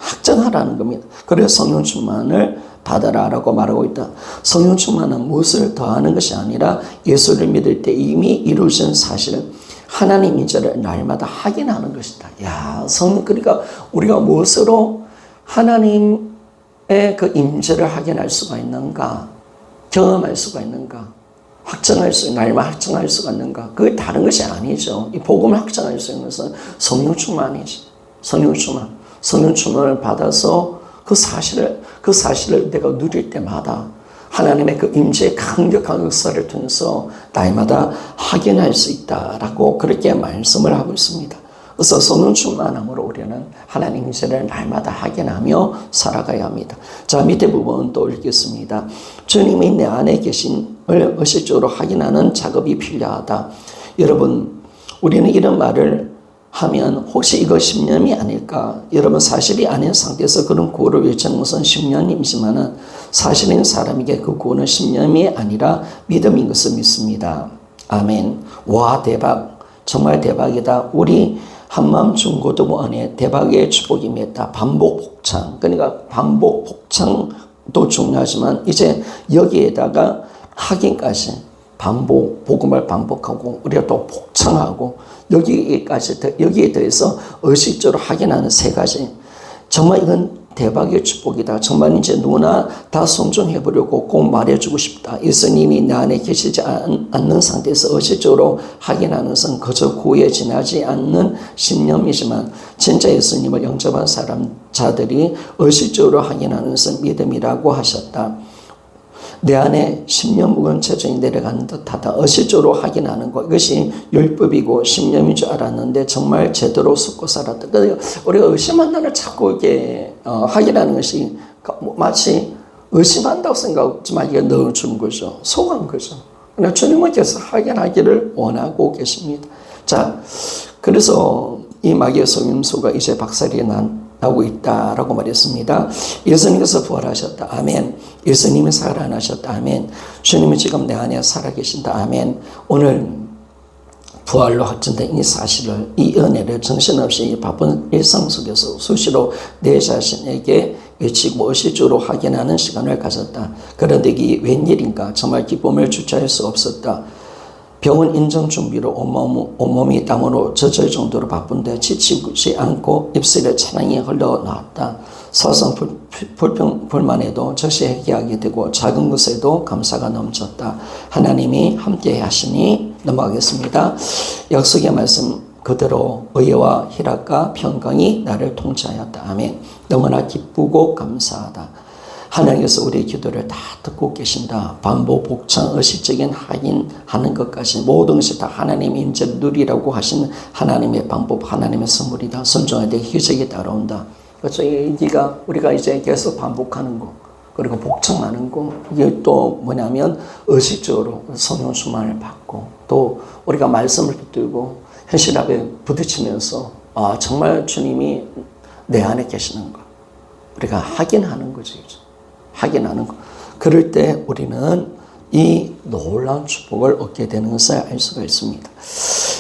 확정하라는 겁니다. 그래서 성령 충만을 받아라라고 말하고 있다. 성령 충만은 무엇을 더하는 것이 아니라 예수를 믿을 때 이미 이루어진 사실 하나님 인자를 날마다 확인하는 것이다. 그러니까 우리가 무엇으로 하나님의 그 임재를 확인할 수가 있는가? 경험할 수가 있는가? 날마다 확정할 수가 있는가? 그게 다른 것이 아니죠. 이 복음을 확정할 수 있는 것은 성령 충만이지. 성령 충만. 성령 충만을 받아서 그 사실을 내가 누릴 때마다 하나님의 그 임재의 강력한 역사를 통해서 날마다 확인할 수 있다라고 그렇게 말씀을 하고 있습니다. 그래서 성령 충만함으로 우리는 하나님 임재를 날마다 확인하며 살아가야 합니다. 자, 밑에 부분 또 읽겠습니다. 주님이 내 안에 계심을 의식적으로 확인하는 작업이 필요하다. 여러분, 우리는 이런 말을 하면 혹시 이거 신념이 아닐까? 여러분, 사실이 아닌 상태에서 그런 구호를 외치는 것은 신념이지만 사실인 사람에게 그 구호는 신념이 아니라 믿음인 것을 믿습니다. 아멘. 와, 대박. 정말 대박이다. 우리 한마음 중고등부 안에 대박의 축복이 맺다. 반복 복창. 그러니까 반복 복창도 중요하지만 이제 여기에다가 확인까지 반복, 복음을 반복하고 우리가 또 복창하고 여기에 대해서 의식적으로 확인하는 세 가지. 정말 이건 대박의 축복이다. 정말 이제 누구나 다 성종해보려고 꼭 말해주고 싶다. 예수님이 내 안에 계시지 않는 상태에서 의식적으로 확인하는 것은 그저 구에 지나지 않는 신념이지만 진짜 예수님을 영접한 자들이 의식적으로 확인하는 것은 믿음이라고 하셨다. 내 안에 신념 무거운 체중이 내려가는 듯하다. 의식적으로 확인하는 것. 이것이 율법이고 신념인 줄 알았는데 정말 제대로 숨고 살았다. 우리가 의심한다는 자꾸 이렇게 확인하는 것이 마치 의심한다고 생각하지만 이게 넣어준 거죠. 속한 거죠. 그러나 주님은 계속 확인하기를 원하고 계십니다. 자, 그래서 이 마귀의 속임수가 이제 박살이 나고 있다라고 말했습니다. 예수님께서 부활하셨다. 아멘. 예수님이 살아나셨다. 아멘. 주님이 지금 내 안에 살아계신다. 아멘. 오늘 부활로 확정된 이 사실을, 이 은혜를 정신없이 바쁜 일상 속에서 수시로 내 자신에게 외치고 의식적으로 확인하는 시간을 가졌다. 그런데 이게 웬일인가? 정말 기쁨을 주체할 수 없었다. 병원 인정 준비로 온몸이 땀으로 젖을 정도로 바쁜데 지치지 않고 입술에 찬양이 흘러나왔다. 사소한 불만에도 즉시 회개하게 되고 작은 것에도 감사가 넘쳤다. 하나님이 함께 하시니 넘어가겠습니다. 약속의 말씀 그대로 의와 희락과 평강이 나를 통치하였다. 아멘. 너무나 기쁘고 감사하다. 하나님께서 우리의 기도를 다 듣고 계신다. 반복, 복창, 의식적인 확인하는 것까지 모든 것이 다 하나님의 임재를 누리라고 하신 하나님의 방법, 하나님의 선물이다. 순종할 때 희적이 따라온다. 그래서 우리가 이제 계속 반복하는 거, 그리고 복창하는 거, 이게 또 뭐냐면 의식적으로 성령 충만을 받고 또 우리가 말씀을 붙들고 현실 앞에 부딪히면서 정말 주님이 내 안에 계시는 거, 우리가 확인하는 거죠. 확인하는 것. 그럴 때 우리는 이 놀라운 축복을 얻게 되는 것을 알 수가 있습니다.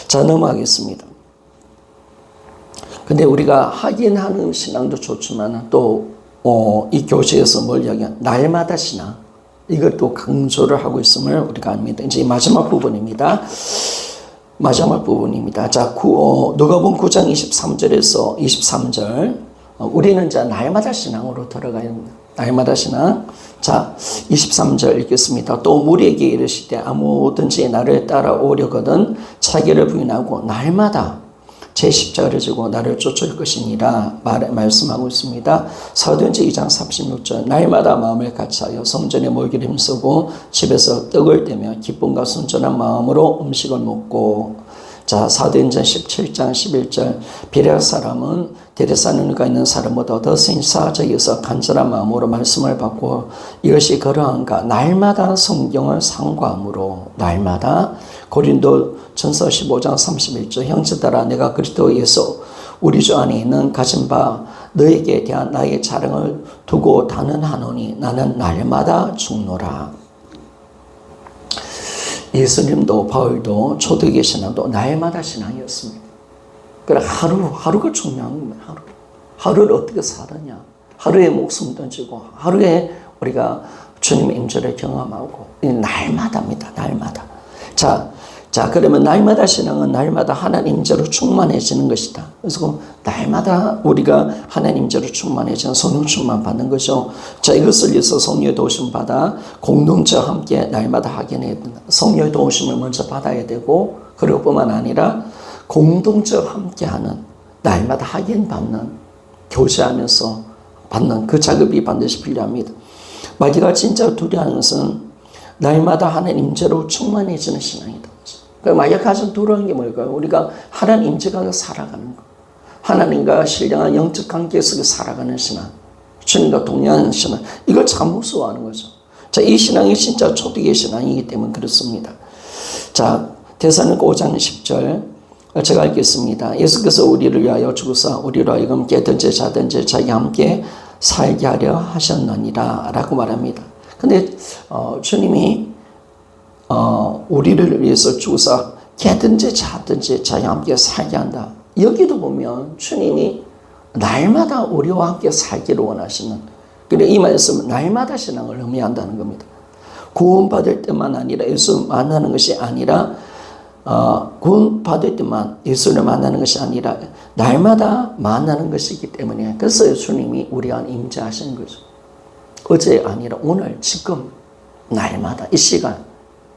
자, 넘어가겠습니다. 근데 우리가 확인하는 신앙도 좋지만 또 이 교재에서 뭘 이야기하냐? 날마다 신앙. 이것도 강조를 하고 있음을 우리가 압니다. 이제 마지막 부분입니다. 자, 누가복음 9장 23절에서 23절. 우리는 이제 날마다 신앙으로 들어가야 합니다. 날마다 신앙. 자, 23절 읽겠습니다. 또 무리에게 이르시되 아무든지 나를 따라오려거든 자기를 부인하고 날마다 제 십자가를 지고 나를 쫓을 것이니라 말씀하고 있습니다. 사도행전 2장 36절 날마다 마음을 같이하여 성전에 모이기를 힘쓰고 집에서 떡을 떼며 기쁨과 순전한 마음으로 음식을 먹고. 자, 사도행전 17장 11절 베레아 사람은 데레사누가 있는 사람보다 더 신사적에서 간절한 마음으로 말씀을 받고 이것이 그러한가 날마다 성경을 상고함으로. 날마다 고린도 전서 15장 31절 형제들아 내가 그리스도 예수 우리 주 안에 있는 가진 바 너에게 대한 나의 자랑을 두고 단언하노니 나는 날마다 죽노라. 예수님도 바울도 초대교회 신앙도 날마다 신앙이었습니다. 그래 하루가 중요한 겁니다. 하루를 어떻게 살았냐. 하루에 목숨 던지고 하루에 우리가 주님의 임재를 경험하고 날마다입니다. 날마다. 자, 그러면 날마다 신앙은 날마다 하나님 임재로 충만해지는 것이다. 그래서 날마다 우리가 하나님 임재로 충만해지는 성령 충만 받는 거죠. 자, 이것을 위해서 성령의 도우심 받아 공동체와 함께 날마다 확인해야 된다. 성령의 도우심을 먼저 받아야 되고 그리고 뿐만 아니라 공동체와 함께하는 날마다 확인받는 교제하면서 받는 그 작업이 반드시 필요합니다. 마귀가 진짜 두려워하는 것은 날마다 하나님 임재로 충만해지는 신앙이다. 그러니까 마귀가 가장 두려워하는 게 뭘까요? 우리가 하나님 임재가 살아가는 거. 하나님과 신령한 영적 관계 속에 살아가는 신앙. 주님과 동행하는 신앙. 이걸 참 무서워하는 거죠. 자, 이 신앙이 진짜 초대의 신앙이기 때문에 그렇습니다. 자, 데살로니가 5장 10절 제가 읽겠습니다. 예수께서 우리를 위하여 죽으사 우리로 하여금 깨든지 자든지 자기 함께 살게 하려 하셨느니라 라고 말합니다. 근데 주님이 우리를 위해서 죽으사 깨든지 자든지 자기 함께 살게 한다. 여기도 보면 주님이 날마다 우리와 함께 살기를 원하시는, 그래 이 말씀은 날마다 신앙을 의미한다는 겁니다. 구원받을 때만 아니라 예수 만나는 것이 아니라 구원받을 때만 예수를 만나는 것이 아니라 날마다 만나는 것이기 때문에, 그래서 주님이 우리 안에 임재하시는 거죠. 어제 아니라 오늘, 지금, 날마다 이 시간,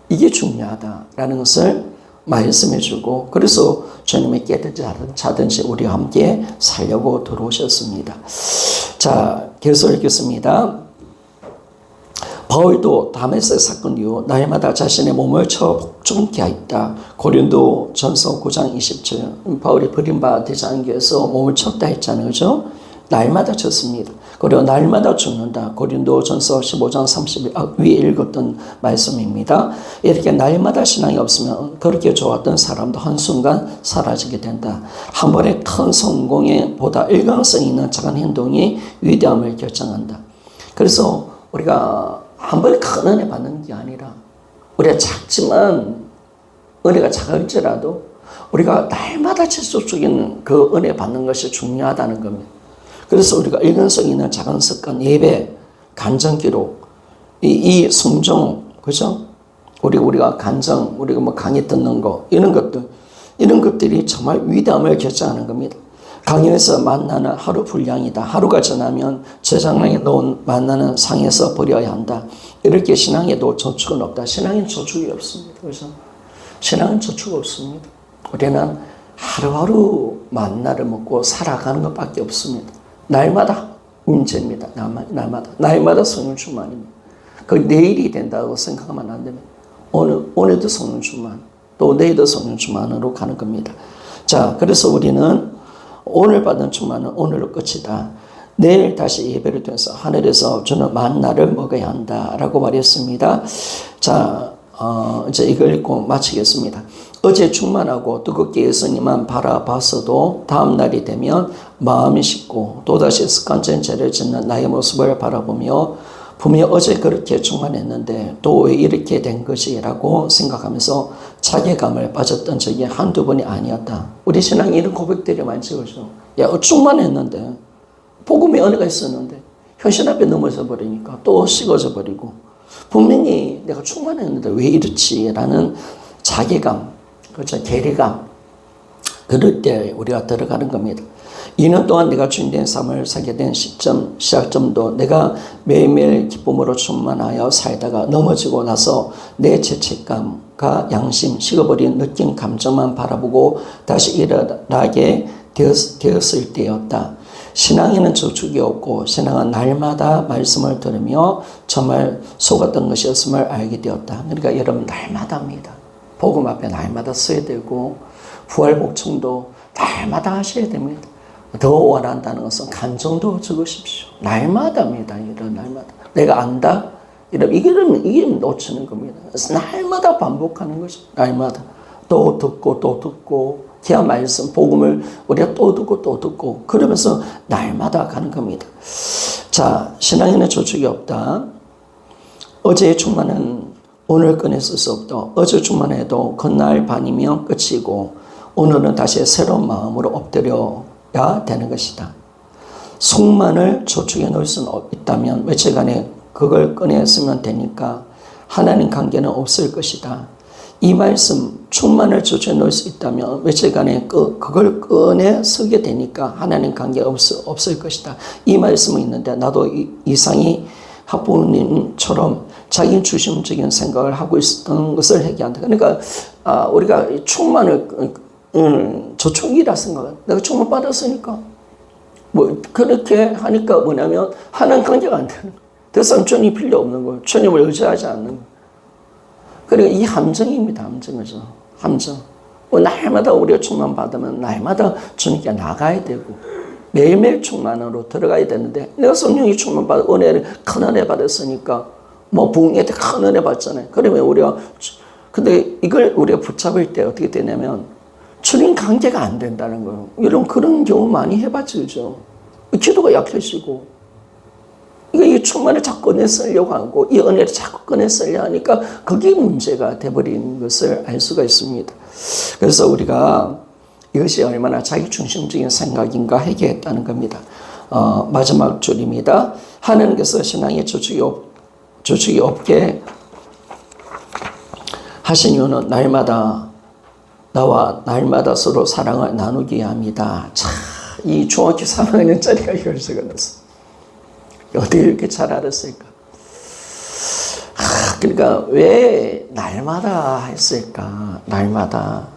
이게 중요하다라는 것을 말씀해 주고, 그래서 주님의 깨든지 자든지 우리와 함께 살려고 들어오셨습니다. 자, 계속 읽겠습니다. 바울도 다메섹 사건 이후 날마다 자신의 몸을 쳐 복종케 하였다. 고린도 전서 9장 20절. 바울이 버림받지 않기 위해서 몸을 쳤다 했잖아요. 그죠? 날마다 쳤습니다. 그리고 날마다 죽는다. 고린도 전서 15장 30일 위에 읽었던 말씀입니다. 이렇게 날마다 신앙이 없으면 그렇게 좋았던 사람도 한순간 사라지게 된다. 한 번의 큰 성공에 보다 일관성 있는 작은 행동이 위대함을 결정한다. 그래서 우리가 한 번에 큰 은혜 받는 게 아니라, 우리가 작지만 은혜가 작을지라도 우리가 날마다 지속적인 그 은혜 받는 것이 중요하다는 겁니다. 그래서 우리가 일관성 있는 작은 습관, 예배, 간증 기록, 이 순종, 그죠? 우리가 간증, 우리가 뭐 강의 듣는 거, 이런 것들이 정말 위대함을 결정하는 겁니다. 강연에서 만나는 하루 분량이다. 하루가 지나면 제장량에 넣은 만나는 상에서 버려야 한다. 이렇게 신앙에도 저축은 없다. 신앙엔 저축이 없습니다. 그래서 신앙은 저축 없습니다. 우리는 하루하루 만나를 먹고 살아가는 것밖에 없습니다. 날마다 임재입니다. 날마다 성령 충만입니다. 그 내일이 된다고 생각하면 안 됩니다. 오늘도 성령 충만, 또 내일도 성령 충만으로 가는 겁니다. 자, 그래서 우리는 오늘 받은 충만은 오늘로 끝이다. 내일 다시 예배를 통해서 하늘에서 주는 만나를 먹어야 한다라고 말했습니다. 자, 이제 이걸 읽고 마치겠습니다. 어제 충만하고 뜨겁게 예수님만 바라봤어도 다음 날이 되면 마음이 식고 또다시 습관적인 죄를 짓는 나의 모습을 바라보며 분명히 어제 그렇게 충만했는데 또 왜 이렇게 된 것이라고 생각하면서 자괴감을 빠졌던 적이 한두 번이 아니었다. 우리 신앙에 이런 고백들이 많지, 그렇죠? 야, 충만했는데, 복음의 은혜가 있었는데 현실 앞에 넘어져 버리니까 또 식어져 버리고, 분명히 내가 충만했는데 왜 이렇지? 라는 자괴감, 그렇죠? 괴리감, 그럴 때 우리가 들어가는 겁니다. 2년 동안 내가 주인된 삶을 살게 된 시작점도 내가 매일매일 기쁨으로 충만하여 살다가 넘어지고 나서 내 죄책감과 양심, 식어버린 느낌, 감정만 바라보고 다시 일어나게 되었을 때였다. 신앙에는 저축이 없고 신앙은 날마다 말씀을 들으며 정말 속았던 것이었음을 알게 되었다. 그러니까 여러분 날마다입니다. 복음 앞에 날마다 써야 되고 부활복청도 날마다 하셔야 됩니다. 더 원한다는 것은 간정도 적으십시오. 날마다입니다. 이런 날마다. 내가 안다? 이게 놓치는 겁니다. 그래서 날마다 반복하는 것이 날마다. 또 듣고 기아 말씀, 복음을 우리가 또 듣고 그러면서 날마다 가는 겁니다. 자, 신앙에는 저축이 없다. 어제의 충만은 오늘 꺼냈을 수 없다. 어제 충만해도 그날 반이면 끝이고 오늘은 다시 새로운 마음으로 엎드려야 되는 것이다. 속만을 저축해 놓을 수는 있다면 며칠간에 그걸 꺼냈으면 되니까 하나님 관계는 없을 것이다. 이 말씀 충만을 저축해 놓을 수 있다면 며칠간에 그걸 꺼내 쓰게 되니까 하나님 관계 없을 것이다. 이 말씀은 있는데 나도 이상희 학부모님처럼 자기 중심적인 생각을 하고 있었던 것을 회개한다. 그러니까 우리가 충만을 저축이라 생각을, 내가 충만 받았으니까 뭐 그렇게 하니까 뭐냐면 하나님 관계가 안 되는 거예요. 더 이상 주님 필요 없는 거예요. 주님을 의지하지 않는 거예요. 그리고 이 함정입니다. 함정이죠. 함정. 뭐 날마다 우리가 충만 받으면 날마다 주님께 나가야 되고 매일매일 충만으로 들어가야 되는데 내가 성령이 충만 받아 은혜를 큰 은혜 받았으니까 뭐 부흥회 때 큰 은혜 받잖아요. 그러면 우리가 근데 이걸 우리가 붙잡을 때 어떻게 되냐면 주님 관계가 안 된다는 거예요. 여러분 그런 경우 많이 해봤죠. 그죠? 기도가 약해지고 이 충만을 자꾸 꺼내 쓰려고 하고 이 은혜를 자꾸 꺼내 쓰려 하니까 그게 문제가 돼버리는 것을 알 수가 있습니다. 그래서 우리가 이것이 얼마나 자기중심적인 생각인가 회개했다는 겁니다. 마지막 줄입니다. 하나님께서 신앙의 주축이 없게 하신 이유는 날마다 나와 날마다 서로 사랑을 나누게 합니다. 자, 이 중학교 3학년짜리가 이걸 적어놨어. 어떻게 이렇게 잘 알았을까? 그러니까 왜 날마다 했을까? 날마다.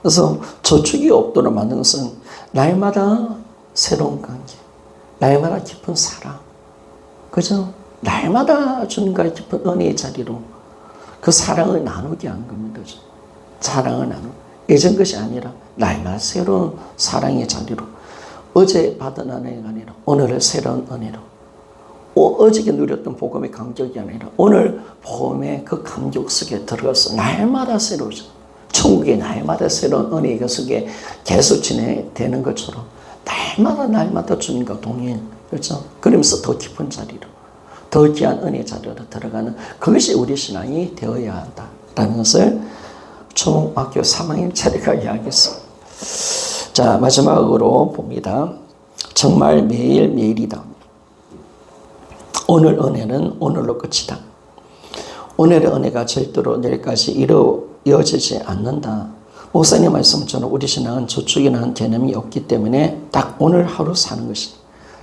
그래서 저축이 없도록 만든 것은 날마다 새로운 관계, 날마다 깊은 사랑, 그죠? 날마다 주님과의 깊은 은혜의 자리로 그 사랑을 나누게 한 겁니다. 사랑을 나누. 예전 것이 아니라 날마다 새로운 사랑의 자리로 어제 받은 은혜가 아니라 오늘의 새로운 은혜로 어저께 누렸던 복음의 감격이 아니라 오늘 복음의 그 감격 속에 들어가서 날마다 새로워져. 천국의 날마다 새로운 은혜가 속에 계속 진행되는 것처럼 날마다 주님과 동행, 그렇죠? 그러면서 더 깊은 자리로, 더 귀한 은혜 자리로 들어가는 그것이 우리 신앙이 되어야 한다라는 것을 초등학교 3학년 차례가 이야기했습니다. 자, 마지막으로 봅니다. 정말 매일매일이다. 오늘 은혜는 오늘로 끝이다. 오늘의 은혜가 절대로 내일까지 이어지지 않는다. 목사님 말씀처럼 우리 신앙은 저축이라는 개념이 없기 때문에 딱 오늘 하루 사는 것이다.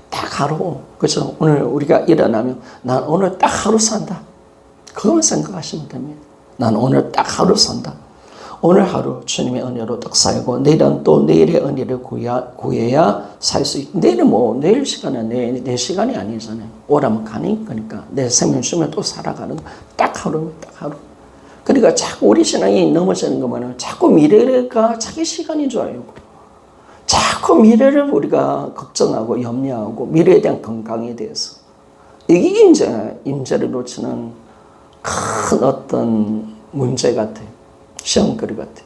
딱 하루, 그죠? 오늘 우리가 일어나면 난 오늘 딱 하루 산다. 그것만 생각하시면 됩니다. 난 오늘 딱 하루 산다. 오늘 하루 주님의 은혜로 딱 살고 내일은 또 내일의 은혜를 구해야 살 수 있고 내일은 뭐 내일 시간은 내 시간이 아니잖아요. 오라면 가는 거니까 내 생명 주면 또 살아가는 거. 딱 하루면 딱 하루. 그러니까 자꾸 우리 신앙이 넘어지는 것만은 자꾸 미래가 자기 시간인 줄 알고 자꾸 미래를 우리가 걱정하고 염려하고 미래에 대한 건강에 대해서 이게 이제 임재를 놓치는 큰 어떤 문제 같아요. 시험거리 같아요.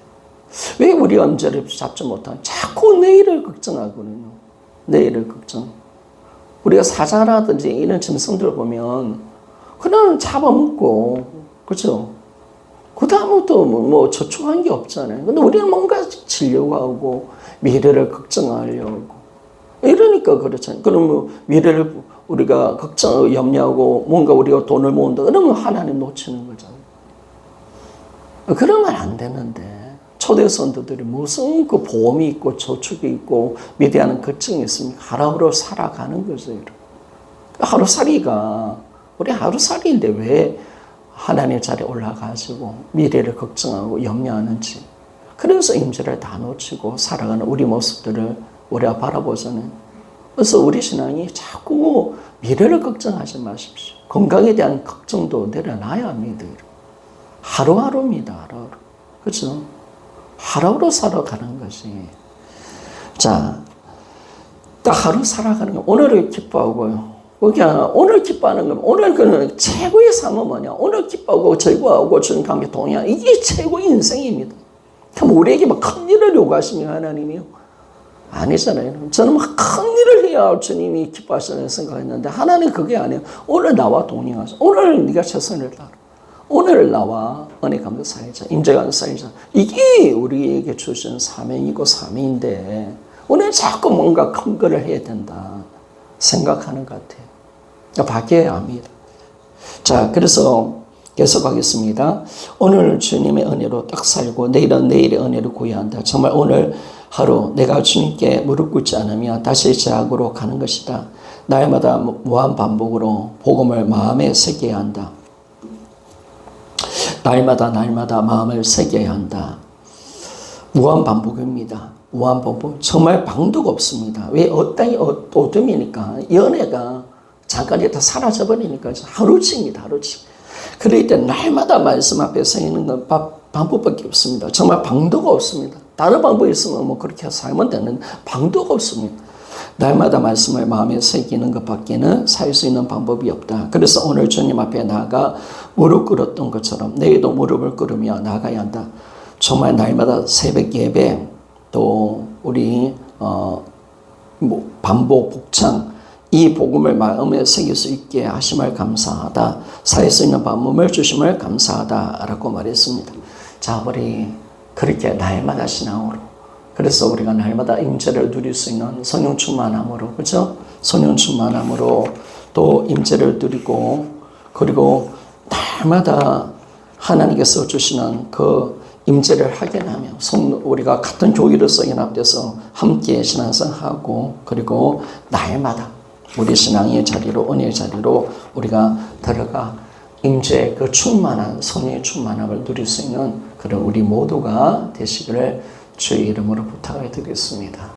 왜 우리가 임재를 잡지 못하는 자꾸 내일을 걱정하거든요. 내일을 걱정. 우리가 사자라든지 이런 짐승들 보면 그냥 잡아먹고 그렇죠. 그 다음부터 뭐 저축한 게 없잖아요. 근데 우리는 뭔가 지려고 하고 미래를 걱정하려고 하고 이러니까 그렇잖아요. 그러면 미래를 우리가 염려하고 뭔가 우리가 돈을 모은다 그러면 하나님 놓치는 거잖아요. 그러면 안 되는데 초대 선도들이 무슨 그 보험이 있고 저축이 있고 미래하는 걱정이 있으면 하루하루 살아가는 거죠. 하루살이가 우리 하루살이인데 왜 하나님 자리에 올라가지고 미래를 걱정하고 염려하는지. 그래서 임재를 다 놓치고 살아가는 우리 모습들을 우리가 바라보잖아요. 그래서 우리 신앙이 자꾸 미래를 걱정하지 마십시오. 건강에 대한 걱정도 내려놔야 합니다. 하루하루입니다. 하루하루. 그렇죠? 하루하루 살아가는 것이. 자, 딱 하루 살아가는 거. 오늘을 기뻐하고요. 그냥 오늘 기뻐하는 건 오늘 그는 최고의 삶은 뭐냐? 오늘 기뻐하고 즐거워하고 주님 관계 동의하는 이게 최고의 인생입니다. 그럼 우리에게 막 큰 일을 요구하시면 하나님이요? 아니잖아요. 저는 막 큰 일을 해야 주님이 기뻐하시는 생각했는데 하나님 그게 아니에요. 오늘 나와 동행하자. 오늘 네가 최선을 다하라. 오늘 나와 은혜 감격 살자. 임재가 살자. 이게 우리에게 주신 사명이고 사명인데 오늘 자꾸 뭔가 큰 거를 해야 된다 생각하는 것 같아요. 바뀌어야 합니다. 자, 그래서 계속하겠습니다. 오늘 주님의 은혜로 딱 살고 내일은 내일의 은혜를 구해야 한다. 정말 오늘 하루 내가 주님께 무릎 꿇지 않으면 다시 제약으로 가는 것이다. 날마다 무한 반복으로 복음을 마음에 새겨야 한다. 날마다 마음을 새겨야 한다. 무한 반복입니다. 우한 복음 정말 방도가 없습니다. 왜 땅이 어둠이니까 연애가 잠깐 있다 사라져 버리니까 하루치입니다. 하루치. 그럴 때 날마다 말씀 앞에 서 있는 건 방법밖에 없습니다. 정말 방도가 없습니다. 다른 방법이 있으면 뭐 그렇게 살면 되는 방도가 없습니다. 날마다 말씀을 마음에 새기는 것밖에는 살 수 있는 방법이 없다. 그래서 오늘 주님 앞에 나아가 무릎 꿇었던 것처럼 내일도 무릎을 꿇으며 나아가야 한다. 정말 날마다 새벽 예배 또 우리 반복 복창 이 복음을 마음에 새길 수 있게 하심을 감사하다. 살 수 있는 방법을 주심을 감사하다라고 말했습니다. 자, 우리 그렇게 날마다 신앙으로 그래서 우리가 날마다 임재를 누릴 수 있는 성령 충만함으로 그렇죠? 성령 충만함으로 또 임재를 누리고 그리고 날마다 하나님께서 주시는 그 임재를 확인하며 우리가 같은 교회로서 연합돼서 함께 신앙생활하고 그리고 날마다 우리 신앙의 자리로 은혜의 자리로 우리가 들어가 임재의 그 충만한 성령의 충만함을 누릴 수 있는 그런 우리 모두가 되시기를 주의 이름으로 부탁을 드리겠습니다.